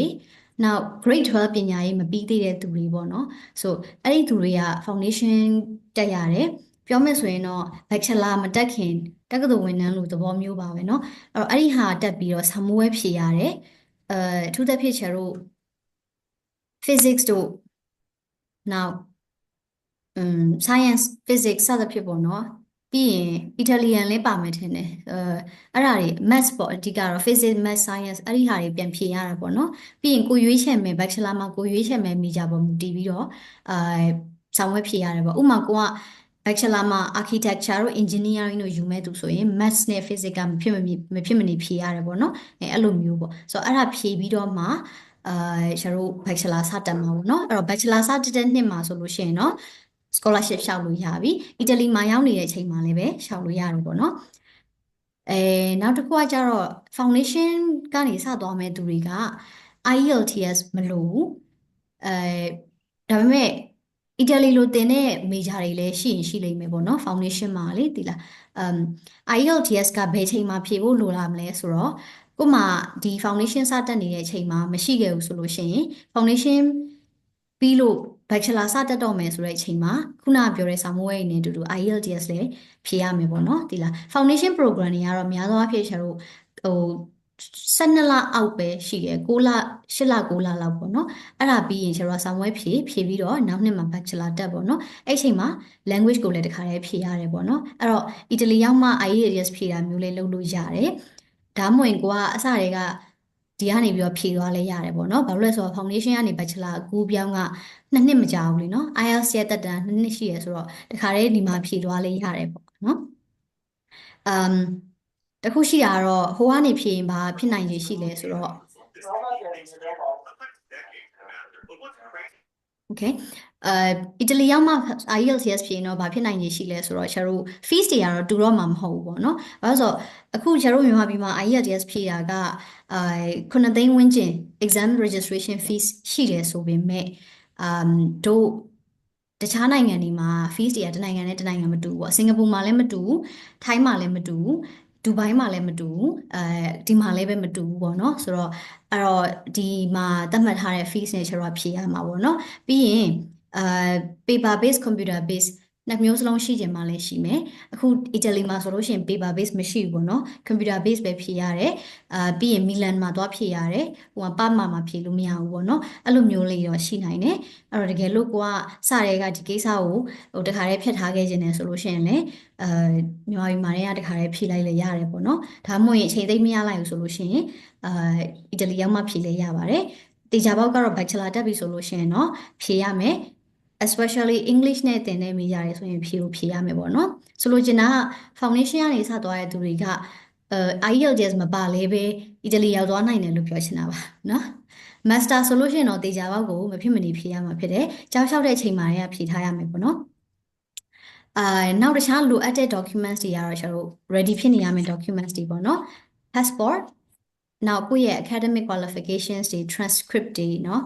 Speaker 1: နောက် grade 12ပညာရေးမပြီးသေးတဲ့သူတွေပေါ့နော်ဆိုအဲ့ဒီသူတွေက foundation တက်ရတယ်ပြောမယ်ဆိုရင်တော့ bachelor မတက်ခင်တက္ကသိုလ်ဝင်တန်းလို့သဘောမျိုးပါပဲเนาะအဲ့ဒီဟာတက်ပြီးတော့ samuel ဖြေရတယ်အထူးသဖြင့်ကျတို့ physics တို့နောက် science physics စသဖြင့်ပေါ့နော်ပြီးရင် Italian လည်းပါမယ်ထင်တယ်အဲ့ဒါတွေ maths ပေါ့အဓိကတော့ physics maths science အဲ့ဒီဟာတွေပြန်ဖြေရတာပေါ့နော်ပြီးရင်ကိုရွေးချယ်မယ် bachelor မှာကိုရွေးချယ်မယ် major ပေါ်မူတည်ပြီးတော့ဆောင်ရွက်ဖြေရတယ်ပေါ့ဥပမာကိုက bachelor မှာ architecture တို့ engineering တို့ယူမဲ့သူဆိုရင် maths နဲ့ physics ကမဖြစ်မနေဖြေရတယ်ပေါ့နော်အဲ့လိုမျိုးပေါ့ဆိုတော့အဲ့ဒါဖြေပြီးတော့မှကျွန်တော်တို့ bachelor စတက်မှာပေါ့နော်အဲ့တော့ bachelor စတက်တဲ့နှစ်မှာဆိုလို့ရှိရင်เนาะ scholarship ရှောက်လို့ရပြီအီတလီမှာရောက်နေတဲ့အချိန်မှာလည်းပဲရှောက်လို့ရတယ်ပေါ့နော်နောက်တစ်ခုကကျတော့ foundation ကနေစသွားမဲ့သူတွေက IELTS မလိုဘူးဒါပေမဲ့အီတလီလိုသင်တဲ့ major တွေလည်းရှိရင်ရှိလိမ့်မယ်ပေါ့နော် foundation မှာလေဒီလားIELTS ကဘယ်ချိန်မှာဖြေဖို့လိုလာမလဲဆိုတော့ကိုမှဒီ foundation စတက်နေတဲ့အချိန်မှာမရှိခဲ့ဘူးဆိုလို့ရှိရင် foundation ပြီးလို့ bachelor စတက်တော့မယ်ဆိုတဲ့အချိန်မှာခုနပြောတဲ့စာမိုးဝဲနေအတူတူ IELTS လည်းဖြေရမယ်ပေါ့နော်ဒီလား foundation program တွေကတော့များသောအားဖြင့်ကျွန်တော် 12လအောက်ပဲရှိရယ်6လ8လ9လလောက်ပေါ့နော်အဲ့ဒါပြီးရင်ကျတော့စာမွေးဖြေပြီးတော့နောက်နှစ်မှာ bachelor တက်ပေါ့နော်အဲ့ချိန်မှာ language ကိုလည်းတခါတည်းဖြေရတယ်ပေါ့နော်အဲ့တော့အီတလီရောက်မှ IELTS ဖြေတာမျိုးလေးလုပ်လို့ရတယ်ဒါမှမဟုတ်ကိုကအစတွေကဒီကနေပြီးတော့ဖြေသွားလဲရတယ်ပေါ့နော်ဘာလို့လဲဆိုတော့ foundation ကနေ bachelor အကူပြောင်းက2နှစ်မကြာဘူးလीနော် IELTS ရဲ့တက်တန်း2နှစ်ရှိရယ်ဆိုတော့တခါတည်းဒီမှာဖြေသွားလဲရတယ်ပေါ့နော်အမ်တခုရှိတာကတော့ဟိုကနေဖြေရင်ဘာဖြစ်နိုင်ရရှိလဲဆိုတော့ Okay အီတလီရောက်မှ IELTS ဖြေရင်တော့ဘာဖြစ်နိုင်ရရှိလဲဆိုတော့ကျတို့ fees တွေကတော့တူတော့မှာမဟုတ်ဘူးပေါ့နော်။ဘာလို့ဆိုတော့အခုကျတို့မြန်မာပြည်မှာ IELTS ဖြေတာက9သိန်းဝန်းကျင် exam registration fees ရှိတယ်ဆိုပေမဲ့တို့တခြားနိုင်ငံတွေမှာ fees တွေကတစ်နိုင်ငံနဲ့တစ်နိုင်ငံမတူဘူးပေါ့။စင်ကာပူမှာလည်းမတူဘူး၊ထိုင်းမှာလည်းမတူဘူး။ဒူဘိုင်းမှာလည်းမတူဘူးဒီမှာလည်းပဲမတူဘူးပေါ့နော်ဆိုတော့အဲ့တော့ဒီမှာသတ်မှတ်ထားတဲ့ fees နဲ့ကျတော့ဖြေရမှာပေါ့နော်ပြီးရင်paper base computer base နှစ်မျိုးစလုံးရှိကြမှာလည်းရှိမယ်အခုအီတလီမှာဆိုလို့ရှိရင် paper base မရှိဘူးပေါ့နော် computer base ပဲဖြေရတယ်ပြီးရင်မီလန်မှာသွားဖြေရတယ်ဟိုကပတ်မှာဖြေလို့မရဘူးပေါ့နော်အဲ့လိုမျိုးလေးတော့ရှိနိုင်တယ်အဲ့တော့တကယ်လို့ကိုကစတဲ့ကဒီကိစ္စကိုဟိုတခါတည်းဖြတ်ထားခဲ့ခြင်းနဲ့ဆိုလို့ရှိရင်လည်းမြန်မာပြည်မှာတခါတည်းဖြေလိုက်လည်းရတယ်ပေါ့နော်ဒါမှမဟုတ်ရင်အချိန်သိပ်မရလိုက်ဘူးဆိုလို့ရှိရင်အီတလီရောက်မှဖြေလည်းရပါတယ်တေချာပေါက်ကတော့ bachelor တက်ပြီဆိုလို့ရှိရင်တော့ဖြေရမယ် especially English နဲ့သင်တဲ့မိကြရဲဆိုရင်ဖြေရမယ်ပေါ့နော်ဆိုလိုချင်တာက foundation ကနေစသွားတဲ့သူတွေကIELTS မပါလဲပဲအီတလီရောက်သွားနိုင်တယ်လို့ပြောချင်တာပါနော် master ဆိုလို့ရှိရင်တော့တေချာပေါက်ကိုမဖြစ်မနေဖြေရမှာဖြစ်တယ်ကြောက်လျှောက်တဲ့ချိန်မှာတည်းကဖြေထားရမယ်ပေါ့နော်နောက်တခြားလိုအပ်တဲ့ documents တွေကတော့ကျွန်တော်တို့ ready ဖြစ်နေရမယ့် documents တွေပေါ့နော် passport နောက်ကိုယ့်ရဲ့ academic qualifications တွေ transcript တွေเนาะ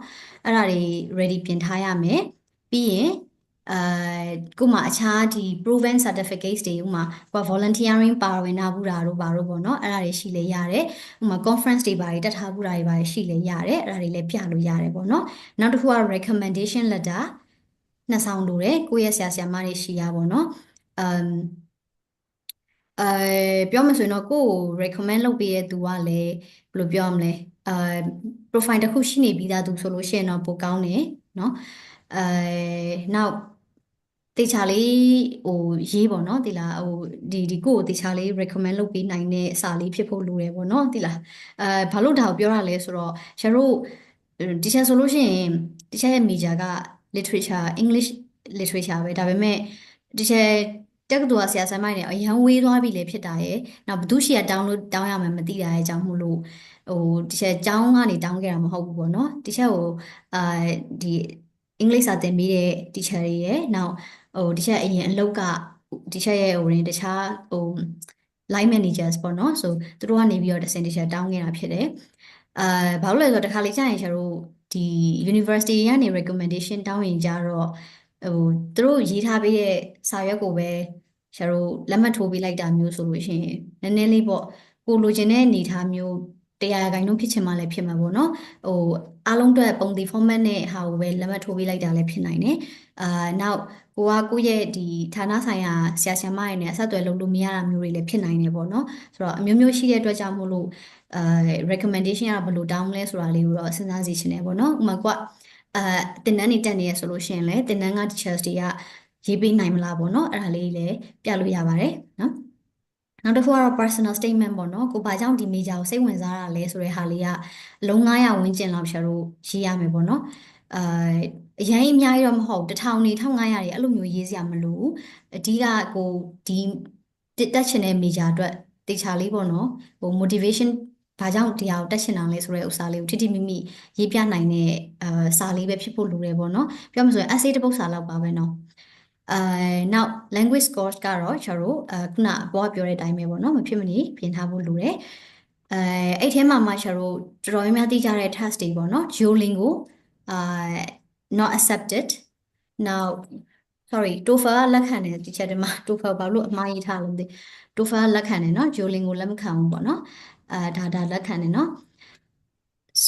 Speaker 1: အဲ့ဒါတွေ ready ပြင်ထားရမယ်ပြီးရင်ကိုမှအခြားဒီ proven certificates တွေဥမာကို volunteering ပါဝင်နာဘူးတာတို့ဘာလို့ပေါ့เนาะအဲ့ဒါတွေရှိလေရတယ်ဥမာ conference တွေဘာတွေတက်ထားဘူးတာတွေဘာတွေရှိလေရတယ်အဲ့ဒါတွေလည်းပြလို့ရတယ်ပေါ့เนาะနောက်တစ်ခုက recommendation letter နှစ်ဆောင်လိုတယ်ကိုယ့်ရဲ့ဆရာဆရာမတွေရှိရပေါ့เนาะပြောမှဆိုရင်တော့ကိုယ့်ကို recommend လုပ်ပေးတဲ့သူကလည်းဘယ်လိုပြောရမလဲprofile တစ်ခုရှိနေပြီးသားသူဆိုလို့ရှိရင်တော့ပိုကောင်းတယ်เนาะနောက်တေချာလေးဟိုရေးပေါ့နော်ဒီလားဟိုဒီကိုယ့်ကိုတေချာလေး recommend လုပ်ပေးနိုင်တဲ့စာလေးဖြစ်ဖို့လိုတယ်ပေါ့နော်ဒီလားဘာလို့ဒါကိုပြောရလဲဆိုတော့ကျတို့တီချာဆိုလို့ရှိရင်တီချာရဲ့ major က literature English literature ပဲဒါပေမဲ့တီချာတက္ကသိုလ်ကဆရာဆရာမတွေအရန်ဝေးသွားပြီလေဖြစ်တာရဲ့နောက်ဘသူရှိရတောင်းရမယ်မသိတာရဲ့အကြောင်းမို့လို့ဟိုတီချာကျောင်းကနေတောင်းခဲ့တာမဟုတ်ဘူးပေါ့နော်တီချာကိုအာဒီအင်္ဂလိပ်စာသင်ပေးတဲ့တီချာတွေရဲ့နောက်တီချာအရင်အလုပ်ကတီချာရဲ့တခြားline managers ပေါ့နော်ဆိုသူတို့ကနေပြီးတော့တစင်တီချာတောင်းခဲ့တာဖြစ်တယ်ဘာလို့လဲဆိုတော့တခါလေကြာရင်ကျတို့ဒီ university ကနေ recommendation တောင်းရင်ကြတော့သူတို့ရေးထားပေးတဲ့စာရွက်ကိုပဲကျတို့လက်မှတ်ထိုးပေးလိုက်တာမျိုးဆိုလို့ရှိရင်နည်းနည်းလေးပေါ့ကိုလိုချင်တဲ့အနေအထားမျိုး100%ဖြစ်ချင်မှလည်းဖြစ်မှာပေါ့နော်အားလုံးအတွက်ပုံသီ format နဲ့ဟာကိုပဲလက်မှတ်ထိုးပေးလိုက်တာလည်းဖြစ်နိုင်တယ်နောက်ကိုယ့်ရဲ့ဒီဌာနဆိုင်ရာဆရာဆရာမတွေနဲ့အဆက်အသွယ်လုပ်လို့မရတာမျိုးတွေလည်းဖြစ်နိုင်တယ်ပေါ့နော်ဆိုတော့အမျိုးမျိုးရှိတဲ့အတွက်ကြောင့်မို့လို့recommendation ကဘယ်လိုတောင်းလဲဆိုတာလေးကိုတော့စဉ်းစားစီချင်တယ်ပေါ့နော်ဥပမာသင်တန်းတွေတက်နေရဆိုလို့ရှိရင်လည်းသင်တန်းက teachers တွေကရေးပေးနိုင်မလားပေါ့နော်အဲ့ဒါလေးလည်းပြလို့ရပါတယ်နော်နောက်တစ်ခုကတော့ personal statement ပေါ့နော်ကိုဘာကြောင့်ဒီ major ကိုစိတ်ဝင်စားတာလဲဆိုတဲ့ဟာလေးကအလုံး900ဝန်းကျင်လောက်ရှာလို့ရေးရမယ်ပေါ့နော်အရင်အများကြီးတော့မဟုတ်1000နေ1500တွေအဲ့လိုမျိုးရေးစရာမလိုဘူးအဓိကကိုဒီတက်ချင်တဲ့ major အတွက်တေချာလေးပေါ့နော်motivation ဘာကြောင့်ဒီဟာကိုတက်ချင်တာလဲဆိုတဲ့ဥစ္စာလေးကိုထိထိမိမိရေးပြနိုင်တဲ့စာလေးပဲဖြစ်ဖို့လိုတယ်ပေါ့နော်ပြောမှဆိုရင် essay တစ်ပုဒ်စာလောက်ပါပဲနော်နောက် language course ကတော့ကျွန်တော်တို့ခုနအပေါ်ပြောတဲ့အတိုင်းပဲပေါ့နော်မဖြစ်မနေပြင်ထားဖို့လိုတယ်အဲ့ထဲမှာကျွန်တော်တို့တော်တော်များများသိကြတဲ့ task တွေပေါ့နော် Duolingo not accepted now sorry TOEFL ကလက်ခံတယ်ဒီချက်တည်းမှာ TOEFL ဘာလို့အမှားရေးထားလို့မသိ TOEFL ကလက်ခံတယ်နော် Duolingo လက်မခံဘူးပေါ့နော်ဒါလက်ခံတယ်နော်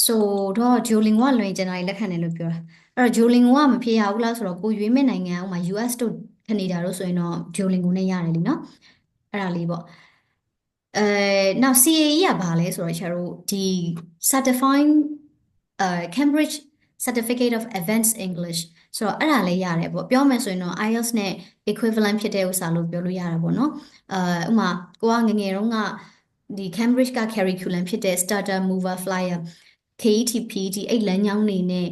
Speaker 1: ဆိုတော့ Duolingo ကလွင်ကျင်တာလက်ခံတယ်လို့ပြောတာအဲ့တော့ Duolingo ကမဖြေရဘူးလားဆိုတော့ကိုရွေးမဲ့နိုင်ငံဥမာ US တို့ကနေဒါတို့ဆိုရင်တော့ Duolingo နဲ့ရတယ်လीနော်အဲ့ဒါလေးပေါ့ နောက် CAE ကဘာလဲဆိုတော့ကျတို့ဒီ certifying Cambridge Certificate of Advanced English ဆိုတော့အဲ့ဒါလေးရတယ်ပေါ့ပြောမယ်ဆိုရင်တော့ IELTS နဲ့ equivalent ဖြစ်တဲ့ဥစ္စာလို့ပြောလို့ရတာပေါ့နော်ဥပမာကိုကငယ်ငယ်တုန်းကဒီ Cambridge က curriculum ဖြစ်တဲ့ Starter Mover Flyer KETP ဒီအဲ့လမ်းကြောင်းနေနဲ့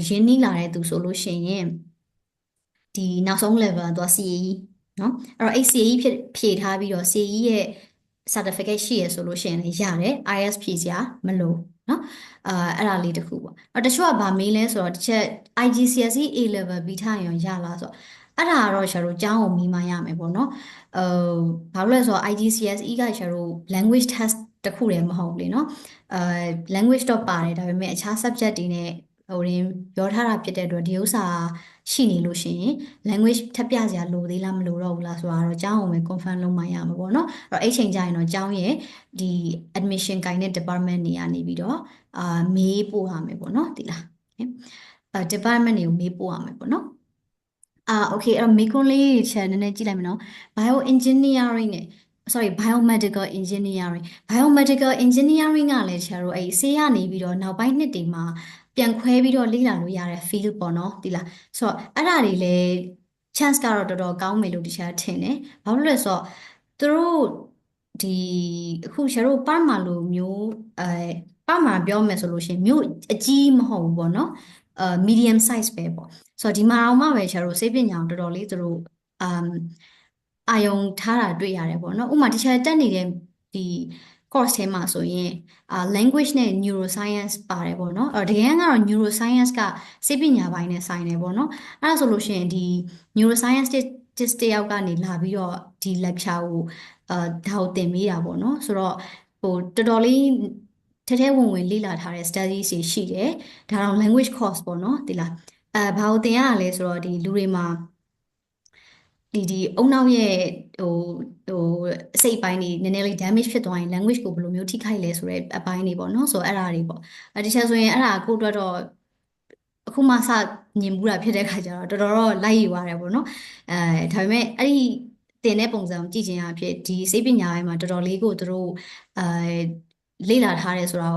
Speaker 1: ရင်းနှီးလာတဲ့သူဆိုလို့ရှိရင်ဒီနောက်ဆုံး level ကသူက CAE เนาะအဲ့တော့အဲ့ CAE ဖြည့်ထားပြီးတော့ CAE ရဲ့ certificate ရှိရဆိုလို့ရှိရင်လည်းရတယ် IS ဖြည့်စရာမလိုเนาะအဲ့ဒါလေးတစ်ခုပေါ့အဲ့တချို့ကဗာမေးလဲဆိုတော့တစ်ချက် IGCSE A level ပြီးထားရင်ရလားဆိုတော့အဲ့ဒါကတော့ရှာတို့ကျောင်းကိုမီးမရမယ်ပေါ့နော်ဘာလို့လဲဆိုတော့ IGCSE ကရှာတို့ language test တစ်ခုတည်းမဟုတ်ဘူးလေနော်အဲ language တော့ပါတယ်ဒါပေမဲ့အခြား subject တွေနဲ့ပြောထားတာဖြစ်တဲ့အတွက်ဒီဥစ္စာရှိနေလို့ရှိရင် language ထပ်ပြစရာလိုသေးလားမလိုတော့ဘူးလားဆိုတာတော့ကျောင်းအောင်ပဲ confirm လုပ်မှရမှာပေါ့နော်အဲ့တော့အဲ့ချိန်ကျရင်တော့ကျောင်းရဲ့ဒီ admission ကိုင်တဲ့ department တွေကနေပြီးတော့မေးပို့ရမယ်ပေါ့နော်ဒီလားdepartment တွေကိုမေးပို့ရမယ်ပေါ့နော်โอเคအဲ့တော့မေကွန်လေးချက်နည်းနည်းကြည့်လိုက်မယ်နော် bio engineering နဲ့ sorry biomedical engineering biomedical engineering ကလည်းဆရာတို့အဲ့ဆေးရနေပြီးတော့နောက်ပိုင်းနှစ်တွေမှာပြန်ခွဲပြီးတော့လေ့လာလို့ရတဲ့ field ပေါ့နော်ဒီလားဆိုတော့အဲ့ဒါတွေလည်း chance ကတော့တော်တော်ကောင်းမယ်လို့တခြားထင်တယ်ဘာလို့လဲဆိုတော့သူတို့ဒီအခုဆရာတို့ပတ်မှာလိုမျိုးပတ်မှာပြောမယ်ဆိုလို့ရှိရင်မြို့အကြီးမဟုတ်ဘူးပေါ့နော်medium size ပဲပေါ့ဆိုတော့ဒီမှာအောင်မှပဲကျတော့စိတ်ပညာကိုတော်တော်လေးသူတို့အမ်အာယုံထားတာတွေ့ရတယ်ပေါ့နော်ဥပမာတခြားတက်နေတဲ့ဒီ course ထဲမှာဆိုရင်language နဲ့ neuroscience ပါတယ်ပေါ့နော်တကယ်ကတော့ neuroscience ကစိတ်ပညာပိုင်းနဲ့ဆိုင်တယ်ပေါ့နော်အဲ့ဒါဆိုလို့ရှိရင်ဒီ neuroscience တယောက်ကနေလာပြီးတော့ဒီ lecture ကိုဒါကိုသင်ပေးတာပေါ့နော်ဆိုတော့တော်တော်လေးထဲထဲဝင်ဝင်လေ့လာထားတဲ့ studies တွေရှိတယ်ဒါတော့ language course ပေါ့နော်ဒီလားဘာလို့သင်ရလဲဆိုတော့ဒီလူတွေမှာဒီအုံနောက်ရဲ့ဟိုဟိုအစိတ်အပိုင်းတွေနည်းနည်းလေး damage ဖြစ်သွားရင် language ကိုဘယ်လိုမျိုးထိခိုက်လဲဆိုတဲ့အပိုင်းတွေပေါ့နော်ဆိုတော့အဲ့ဒါတွေပေါ့တခြားဆိုရင်အဲ့ဒါကိုအတွက်တော့အခုမှစညင်ဘူးတာဖြစ်တဲ့ခါကျတော့တော်တော်တော့လိုက်ယူရတယ်ပေါ့နော်ဒါပေမဲ့အဲ့ဒီတင်တဲ့ပုံစံကိုကြည့်ခြင်းအဖြစ်ဒီစိတ်ပညာပိုင်းမှာတော်တော်လေးကိုသူတို့အဲလေ့လာထားတယ်ဆိုတာ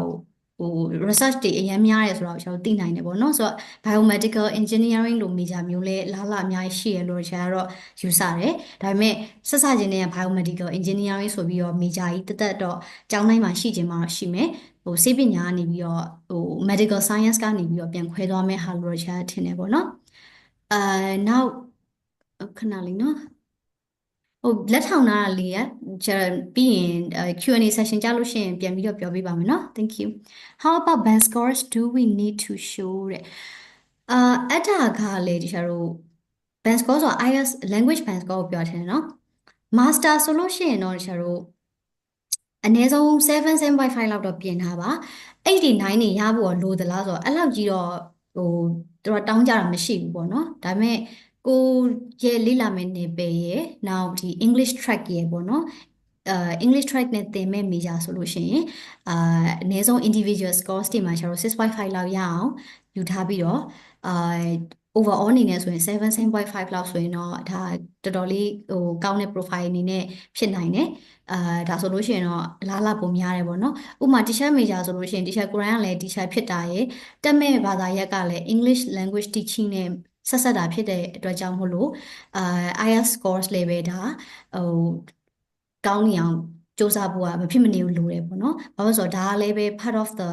Speaker 1: ကိုresearch တွေအများများတယ်ဆိုတော့ကျွန်တော်သိနိုင်တယ်ပေါ့နော်ဆိုတော့ biomedical engineering လို့ major မျိုးလဲလားအများကြီးရှိရလို့ကျွန်တော်ကတော့ယူဆတယ်ဒါပေမဲ့ဆက်စချင်းတဲ့ biomedical engineering ဆိုပြီးတော့ major ကြီးတက်တော့ကျောင်းတိုင်းမှာရှိခြင်းမှာရှိမယ်ဆေးပညာကနေပြီးတော့medical science ကနေပြီးတော့ပြန်ခွဲသွားမယ့်ဟာလို့ကျွန်တော်ထင်တယ်ပေါ့နော်နောက်ခဏလေးနော်လက်ထောင်ထားတာလေးပြီးရင်Q&A session ကြလို့ရှိရင်ပြန်ပြီးတော့ပြောပြပါမယ်နော် Thank you How about band scores do we need to show တဲ့အဲ့ဒါကလေတခြားတို့ band score ဆိုတာ IELTS language band score ကိုပြောတယ်နော် master ဆိုလို့ရှိရင်တော့တခြားတို့အနည်းဆုံး7.5လောက်တော့ပြင်ထားပါ89နေရဖို့လိုသလားဆိုတော့အဲ့လောက်ကြီးတော့သူတို့တောင်းကြတာမရှိဘူးပေါ့နော်ဒါပေမဲ့ကိုရဲ့လေ့လာမယ့်နယ်ပယ်ရဲ့နောက်ဒီ English track ရဲ့ပေါ့နော်English track နဲ့သင်မဲ့ major ဆိုလို့ရှိရင်အနည်းဆုံး individual scores တွေမှာကျတော့6.5လောက်ရအောင်ယူထားပြီးတော့အာ overall အနေနဲ့ဆိုရင်7.5လောက်ဆိုရင်တော့ဒါတော်တော်လေးကောင်းတဲ့ profile အနေနဲ့ဖြစ်နိုင်တယ်ဒါဆိုလို့ရှိရင်တော့အလားအလာပုံများတယ်ပေါ့နော်ဥပမာ teacher major ဆိုလို့ရှိရင် teacher ကိုရိုင်းကလည်း teacher ဖြစ်တာရယ်တက်မဲ့ဘာသာရပ်ကလည်း English language teaching နဲ့ဆက်တာဖြစ်တဲ့အတွက်ကြောင့်မို့လို့IELTS scores level ဒါဟိုကောင်းနေအောင်စူးစမ်းဖို့ကမဖြစ်မနေလိုတယ်ပေါ့နော်ဘာလို့ဆိုတော့ဒါကလည်းပဲ part of the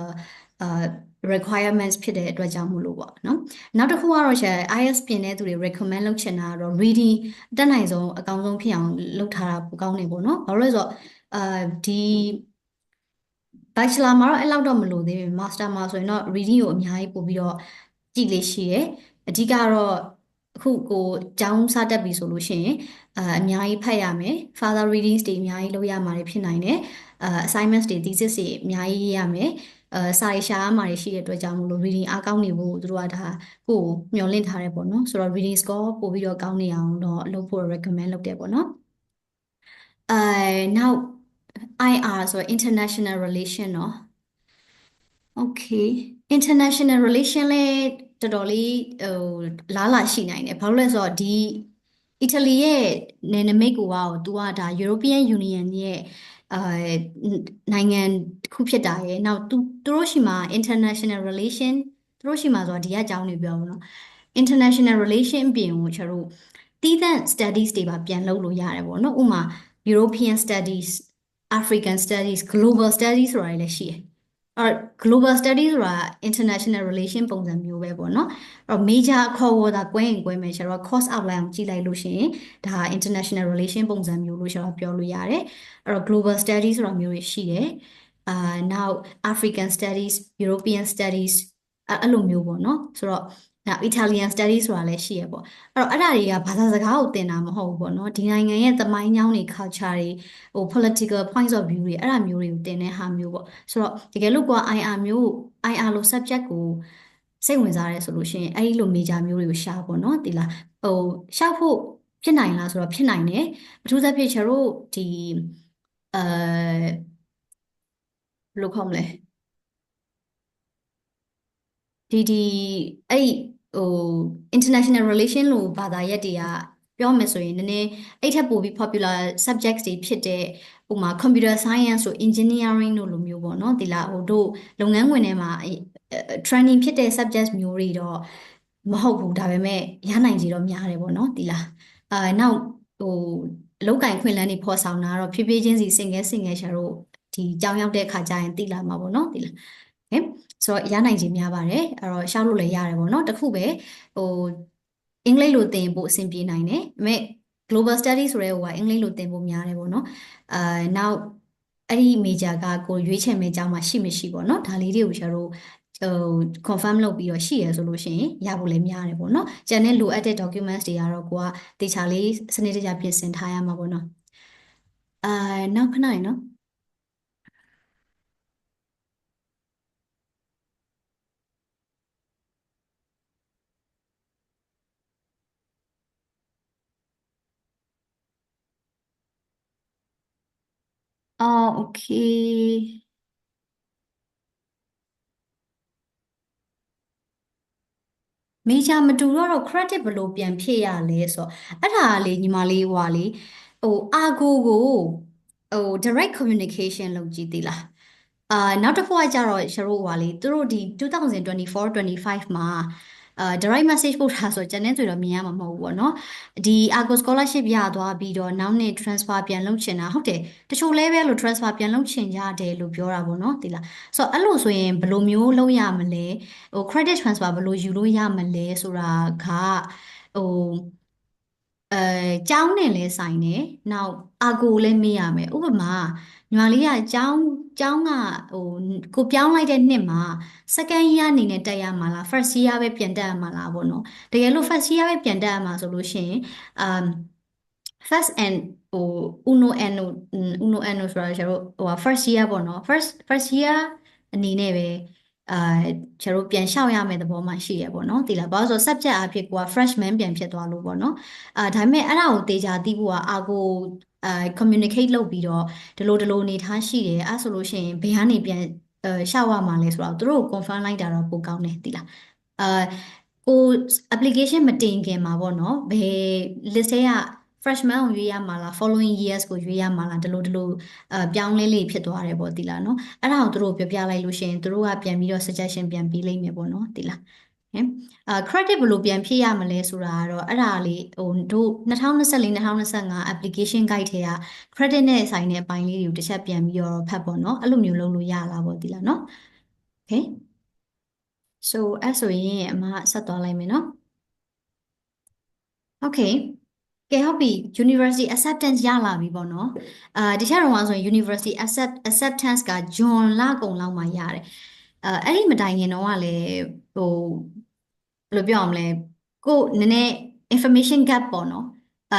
Speaker 1: requirements ဖြစ်တဲ့အတွက်ကြောင့်မို့လို့ပေါ့နော်နောက်တစ်ခုကတော့ရှာ IELTS ပြင်တဲ့သူတွေ recommend လုပ်ချင်တာကတော့ reading အတက်နိုင်ဆုံးအကောင်းဆုံးဖြစ်အောင်လုပ်ထားတာပိုကောင်းနေပေါ့နော်ဘာလို့လဲဆိုတော့ဒီ bachelor မှာတော့အဲ့လောက်တော့မလိုသေးဘူး master မှာဆိုရင်တော့ reading ကိုအများကြီးပို့ပြီးတော့ကြည့်လေးရှိတယ်အဓိကတော့အခုကိုကျောင်းစတက်ပြီဆိုလို့ရှိရင်အများကြီးဖတ်ရမယ် further readings တွေအများကြီးလုပ်ရမှာဖြစ်နိုင်တယ်assignments တွေ thesis တွေအများကြီးရေးရမယ်စာရေးရှားမှာရှိတဲ့အတွက်ကြောင့်မလို့ reading အားကောင်းနေဖို့သူတို့ကဒါကိုမျှော်လင့်ထားတယ်ပေါ့နော်ဆိုတော့ reading score ပို့ပြီးတော့ကောင်းနေအောင်တော့လုပ်ဖို့ recommend လုပ်တယ်ပေါ့နော်နောက် IR ဆိုတော့ international relation เนาะ okay international relation လဲတော်တော်လေးလားလာရှိနိုင်တယ်ဘာလို့လဲဆိုတော့ဒီအီတလီရဲ့နယ်နိမိတ်ကိုသူကဒါ European Union ရဲ့ နိုင်ငံတစ်ခုဖြစ်တာရယ်နောက်သူတို့ရှိမှာ international relation သူတို့ရှိမှာဆိုတာဒီကအကြောင်းတွေပြောပါတော့ international relation အပြင်ကိုကျွန်တော်တို့တည်တဲ့ studies တွေပါပြန်လုပ်လို့ရတယ်ပေါ့နော်ဥပမာ European studies African studies global studies ဆိုတာတွေလည်းရှိတယ်အဲ့ global studies ဆိုတာ international relation ပုံစံမျိုးပဲပေါ့နော်အဲ့တော့ major အခေါ်အဝေါ်သာကွဲရင်ကွဲမယ်ကျွန်တော် course outline အောင်ကြည့်လိုက်လို့ရှိရင်ဒါ international relation ပုံစံမျိုးလို့ကျွန်တော်ပြောလို့ရတယ်အဲ့တော့ global studies ဆိုတာမျိုးတွေရှိတယ်နောက် African studies European studies အဲ့လိုမျိုးပေါ့နော်ဆိုတော့နောက် Italian studies ဆိုတာလည်းရှိရပေါ့အဲ့တော့အဲ့ဒါတွေကဘာသာစကားကိုသင်တာမဟုတ်ဘူးပေါ့နော်ဒီနိုင်ငံရဲ့သမိုင်းကြောင်းတွေ culture တွေဟို political points of view တွေအဲ့ဒါမျိုးတွေကိုသင်တဲ့ဟာမျိုးပေါ့ဆိုတော့တကယ်လို့က IR မျိုး IR လို့ subject ကိုစိတ်ဝင်စားရဲဆိုလို့ရှိရင်အဲ့ဒီလို major မျိုးတွေကိုရှာပေါ့နော်ဒီလားဟိုရှာဖို့ဖြစ်နိုင်လားဆိုတော့ဖြစ်နိုင်တယ်အထူးသဖြင့်ကျတို့ဒီဘယ်လိုခေါ်မလဲ ဒီအဲ့ဟို international relation လို့ဘာသာရပ်တွေကပြောမယ်ဆိုရင်နည်းနည်းအဲ့ထက်ပိုပြီး popular subjects တွေဖြစ်တဲ့ဥပမာ computer science ဆို engineering တို့လိုမျိုးပေါ့နော်ဒီလားဟိုတို့လုပ်ငန်းခွင်ထဲမှာtraining ဖြစ်တဲ့ subjects မျိုးတွေတော့မဟုတ်ဘူးဒါပေမဲ့ရနိုင်ကြတော့များတယ်ပေါ့နော်ဒီလားနောက်ဟိုအလုပ်ကိုင်ခွင့်လန်းတွေဖော်ဆောင်တာတော့ဖြည်းဖြည်းချင်းစီစင်ငယ်ရှာတို့ဒီကြောင်းရောက်တဲ့အခါကျရင်သိလာမှာပေါ့နော်ဒီလား okay ဆိုတော့ရနိုင်ခြေများပါတယ်အဲ့တော့ရှောက်လို့လည်းရတယ်ပေါ့နော်တခုပဲဟိုအင်္ဂလိပ်လိုသင်ဖို့အဆင်ပြေနိုင်တယ်ဒါပေမဲ့ global study ဆိုတဲ့ဟိုကအင်္ဂလိပ်လိုသင်ဖို့များတယ်ပေါ့နော်နောက်အဲ့ဒီ major ကကိုရွေးချယ်မယ့်အကြောင်းမှာရှိမရှိပေါ့နော်ဒါလေးတွေကိုကျွန်တော်တို့confirm လုပ်ပြီးတော့ရှိရဆိုလို့ရှိရင်ရဖို့လည်းများတယ်ပေါ့နော်ကျန်တဲ့လိုအပ်တဲ့ documents တွေကတော့ကိုကတေချာလေးစနစ်တကျပြင်ဆင်ထားရမှာပေါ့နော်အာနောက်ခဏလေးနော် အော်โอเคမေဂျာမတူတော့ credit ဘယ်လိုပြန်ဖြည့်ရလဲဆိုတော့အဲ့ဒါလေညီမလေးဟွာလေဟိုအာကိုကိုဟို direct communication လုပ်ကြည့်သေးလားနောက်တစ်ခုကကြတော့ရှရိုးဟွာလေသူတို့ဒီ2024 25မှာdirect message ပို့ထားဆိုတော့ကျန်တဲ့ဆိုတော့မြင်ရမှာမဟုတ်ဘူးပေါ့နော်ဒီ Argo scholarship ရသွားပြီးတော့နောက်နေ့ transfer ပြန်လုပ်ချင်တာဟုတ်တယ်တချို့လဲပဲလို့ transfer ပြန်လုပ်ချင်ကြတယ်လို့ပြောတာပေါ့နော်ဒီလားဆိုတော့အဲ့လိုဆိုရင်ဘယ်လိုမျိုးလုပ်ရမလဲဟို credit transfer ဘယ်လိုယူလို့ရမလဲဆိုတာကဟိုအဲကျောင်းနဲ့လဲဆိုင်တယ်နောက်အာကိုလည်းမေးရမယ်ဥပမာညီမလေးကကျောင်းကဟိုကိုပြောင်းလိုက်တဲ့နှစ်မှာ second year အနေနဲ့တက်ရမှာလား first year ပဲပြန်တက်ရမှာလားပေါ့နော်တကယ်လို့ first year ပဲပြန်တက်ရမှာဆိုလို့ရှိရင်first and ဟို uno and ဆိုတာကျတော့ဟို first year ပေါ့နော် first year အနေနဲ့ပဲအာကျတို့ပြန်လျှောက်ရမယ့်သဘောမှရှိရပေါ့နော်ဒီလားဘာလို့ဆို subject အဖြစ်ကိုက freshman ပြန်ဖြစ်သွားလို့ပေါ့နော်ဒါပေမဲ့အဲ့ဒါကိုတေချာသိဖို့ကအာကိုcommunicate လုပ်ပြီးတော့ဒီလိုအနေထားရှိတယ်အဲ့ဆိုလို့ရှိရင်ဘယ်ကနေပြန်ရှောက်ရမှာလဲဆိုတော့သူတို့ကို confirm လိုက်တာတော့ပိုကောင်းတယ်သိလားအာကို application မတင်ခင်မှာပေါ့နော်ဘယ် list ထဲက freshman ကိုရွေးရမှာလား following years ကိုရွေးရမှာလားဒီလိုပြောင်းလဲလေးဖြစ်သွားတယ်ပေါ့ဒီလားနော်အဲ့ဒါကိုသူတို့ပြောပြလိုက်လို့ရှိရင်သူတို့ကပြန်ပြီးတော့ suggestion ပြန်ပေးလိုက်မယ်ပေါ့နော်ဒီလားဟင်credit ဘယ်လိုပြန်ဖြည့်ရမလဲဆိုတာကတော့အဲ့ဒါလေးဟိုတို့2024 2025 application guide ထဲက credit နဲ့ဆိုင်တဲ့အပိုင်းလေးတွေကိုတစ်ချက်ပြန်ပြီးတော့ဖတ်ပေါ့နော်အဲ့လိုမျိုးလုပ်လို့ရလားပေါ့ဒီလားနော် okay so အဲ့ဆိုရင်အမဆက်သွားလိုက်မယ်နော် okay ကဲဟုတ်ပြီ university acceptance ရလာပြီပေါ့နော်တခြားတော့ဆိုရင် university acceptance ကဇွန်လကုန်လောက်မှရတယ်အဲ့ဒီမတိုင်ခင်တော့ကလည်းဟိုဘယ်လိုပြောအောင်လဲကိုနည်းနည်း information gap ပေါ့နော်အဲ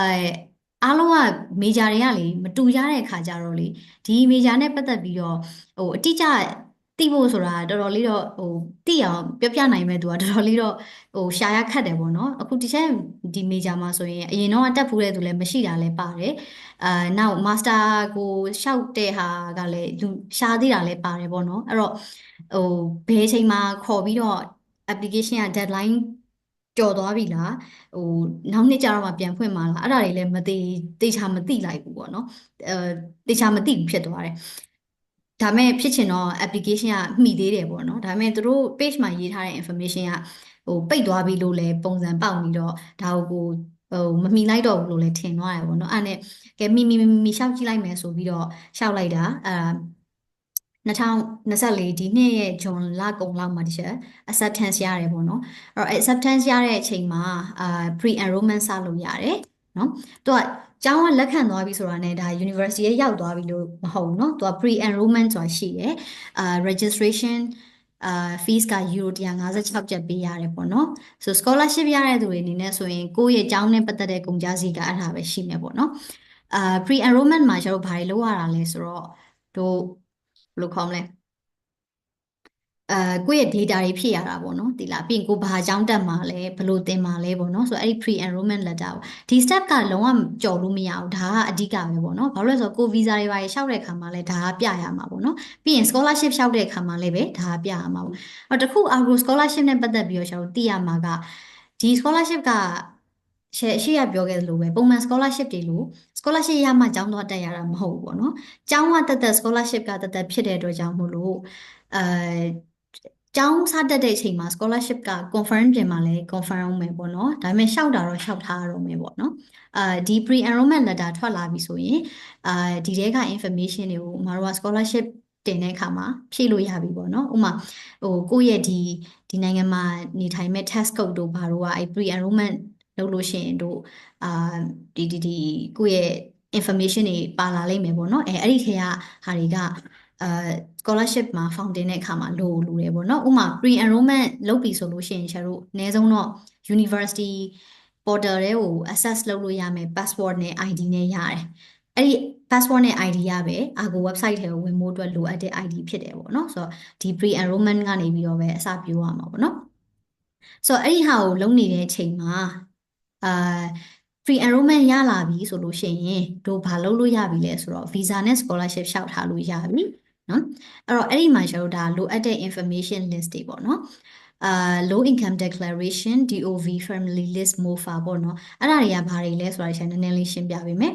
Speaker 1: အားလုံးက major တွေကလေမတူကြတဲ့ခါကြတော့လေဒီ major နဲ့ပတ်သက်ပြီးတော့ဟိုအတိအကျသိဖို့ဆိုတာတော်တော်လေးတော့ဟိုသိအောင်ပြောပြနိုင်မဲ့သူကတော်တော်လေးတော့ဟိုရှာရခတ်တယ်ပေါ့နော်အခုဒီချက်ဒီ major မှာဆိုရင်အရင်တော့တက်ဖူးတဲ့သူလည်းမရှိတာလည်းပါတယ်နောက် master ကိုရှောက်တဲ့ဟာကလည်းလူရှားသေးတာလည်းပါတယ်ပေါ့နော်အဲ့တော့ဟိုဘယ်အချိန်မှာခေါ်ပြီးတော့ application က deadline ကြော်သွားပြီလားဟိုနောက်နှစ်ကျတော့မှပြန်ဖွင့်မှာလားအဲ့ဒါတွေလည်းတေချာမသိလိုက်ဘူးပေါ့နော်အဲတေချာမသိဘူးဖြစ်သွားတယ်ဒါမဲ့ဖြစ်ချင်တော့ application ကမှီသေးတယ်ပေါ့နော်ဒါမဲ့သူတို့ page မှာရေးထားတဲ့ information ကပိတ်သွားပြီလို့လည်းပုံစံပေါက်နေတော့ဒါကိုမမှီလိုက်တော့ဘူးလို့လည်းထင်သွားတယ်ပေါ့နော်အဲ့နဲ့ကဲမိရှောက်ကြည့်လိုက်မယ်ဆိုပြီးတော့ရှောက်လိုက်တာ2024ဒီနှစ်ရဲ့ဇွန်လကုန်လောက်မှာတချက် acceptance ရတယ်ပေါ့နော်အဲ့တော့ acceptance ရတဲ့အချိန်မှာpre enrollment စလုပ်ရတယ်နော်သူကကျောင်းကလက်ခံသွားပြီဆိုတာနဲ့ဒါ university ရဲ့ရောက်သွားပြီလို့မဟုတ်ဘူးเนาะသူက pre enrollment ဆိုတာရှိတယ်registration fees က euro 156ကျပ်ပေးရတယ်ပေါ့နော်ဆို scholarship ရတဲ့သူတွေအနေနဲ့ဆိုရင်ကိုယ့်ရဲ့ကျောင်းနဲ့ပတ်သက်တဲ့ကုန်ကျစရိတ်ကအဲ့ဒါပဲရှိမယ်ပေါ့နော်pre enrollment မှာကျတော့ဘာတွေလုပ်ရတာလဲဆိုတော့တို့ဘယ်လိုခေါ်မလဲကိုယ့်ရဲ့ data တွေဖြည့်ရတာပေါ့နော်ဒီလားပြီးရင်ကိုဘာအကြောင်းတက်မှာလဲဘယ်လိုသင်မှာလဲပေါ့နော်ဆိုတော့အဲ့ဒီ pre enrollment letter ပေါ့ဒီ step ကလုံးဝကြော်လို့မရဘူးဒါကအဓိကပဲပေါ့နော်ဘာလို့လဲဆိုတော့ကို visa တွေပါလျှောက်တဲ့အခါမှာလဲဒါကပြရမှာပေါ့နော်ပြီးရင် scholarship လျှောက်တဲ့အခါမှာလဲပဲဒါကပြရမှာပေါ့အော်တခု agro scholarship နဲ့ပတ်သက်ပြီးတော့ကျွန်တော်သိရမှာကဒီ scholarship ကရှေ့ရပြောခဲ့သလိုပဲပုံမှန် scholarship တွေလို့ scholarship ရမှကျောင်းသွားတက်ရတာမဟုတ်ဘူးပေါ့နော်ကျောင်းကတက်တက် scholarship ကတက်တက်ဖြစ်တဲ့အတွက်ကြောင့်မို့လို့အဲကျောင်းစတက်တဲ့အချိန်မှာ scholarship က confirm ပြင်မှာလဲ confirm အောင်မယ်ပေါ့နော်ဒါပေမဲ့လျှောက်တာတော့လျှောက်ထားရတော့မယ်ပေါ့နော်ဒီ pre enrollment letter ထွက်လာပြီဆိုရင်ဒီထဲက information တွေကိုမတော်က scholarship တင်တဲ့အခါမှာဖြည့်လို့ရပြီပေါ့နော်ဥပမာကိုယ့်ရဲ့ဒီနိုင်ငံမှာနေထိုင်မဲ့ tax code တို့ဘာတို့ကအဲ pre enrollment လုပ်လို့ရှိရင်တို့အာဒီကိုယ့်ရဲ့ information တွေပါလာလိမ့်မယ်ပေါ့နော်အဲ့ဒီထဲကဟာတွေကအာ scholarship မှာ fountain တဲ့အခါမှာလိုတယ်ပေါ့နော်ဥပမာ pre enrollment လုပ်ပြီဆိုလို့ရှိရင်ကျတို့အနည်းဆုံးတော့ university portal တွေကို access လုပ်လို့ရမယ် passport နဲ့ ID နဲ့ရတယ်အဲ့ဒီ passport နဲ့ ID ရပဲAGO website ထဲကိုဝင်ဖို့အတွက်လိုအပ်တဲ့ ID ဖြစ်တယ်ပေါ့နော်ဆိုတော့ဒီ pre enrollment ကနေပြီးတော့ပဲအစပြုရမှာပေါ့နော်ဆိုတော့အဲ့ဒီဟာကိုလုပ်နေတဲ့အချိန်မှာအာ pre enrollment ရလာပြီဆိုလို့ရှိရင်တို့ဘာလုပ်လို့ရပြီလဲဆိုတော့ visa နဲ့ scholarship လျှောက်ထားလို့ရပြီနော်အဲ့တော့အဲ့ဒီမှာကျတော့ဒါလိုအပ်တဲ့ information list တွေပေါ့နော်low income declaration DOV family list MOFA ပေါ့နော်အဲ့ဒါတွေကဘာတွေလဲဆိုတာရှင်နည်းနည်းလေးရှင်းပြပေးမယ်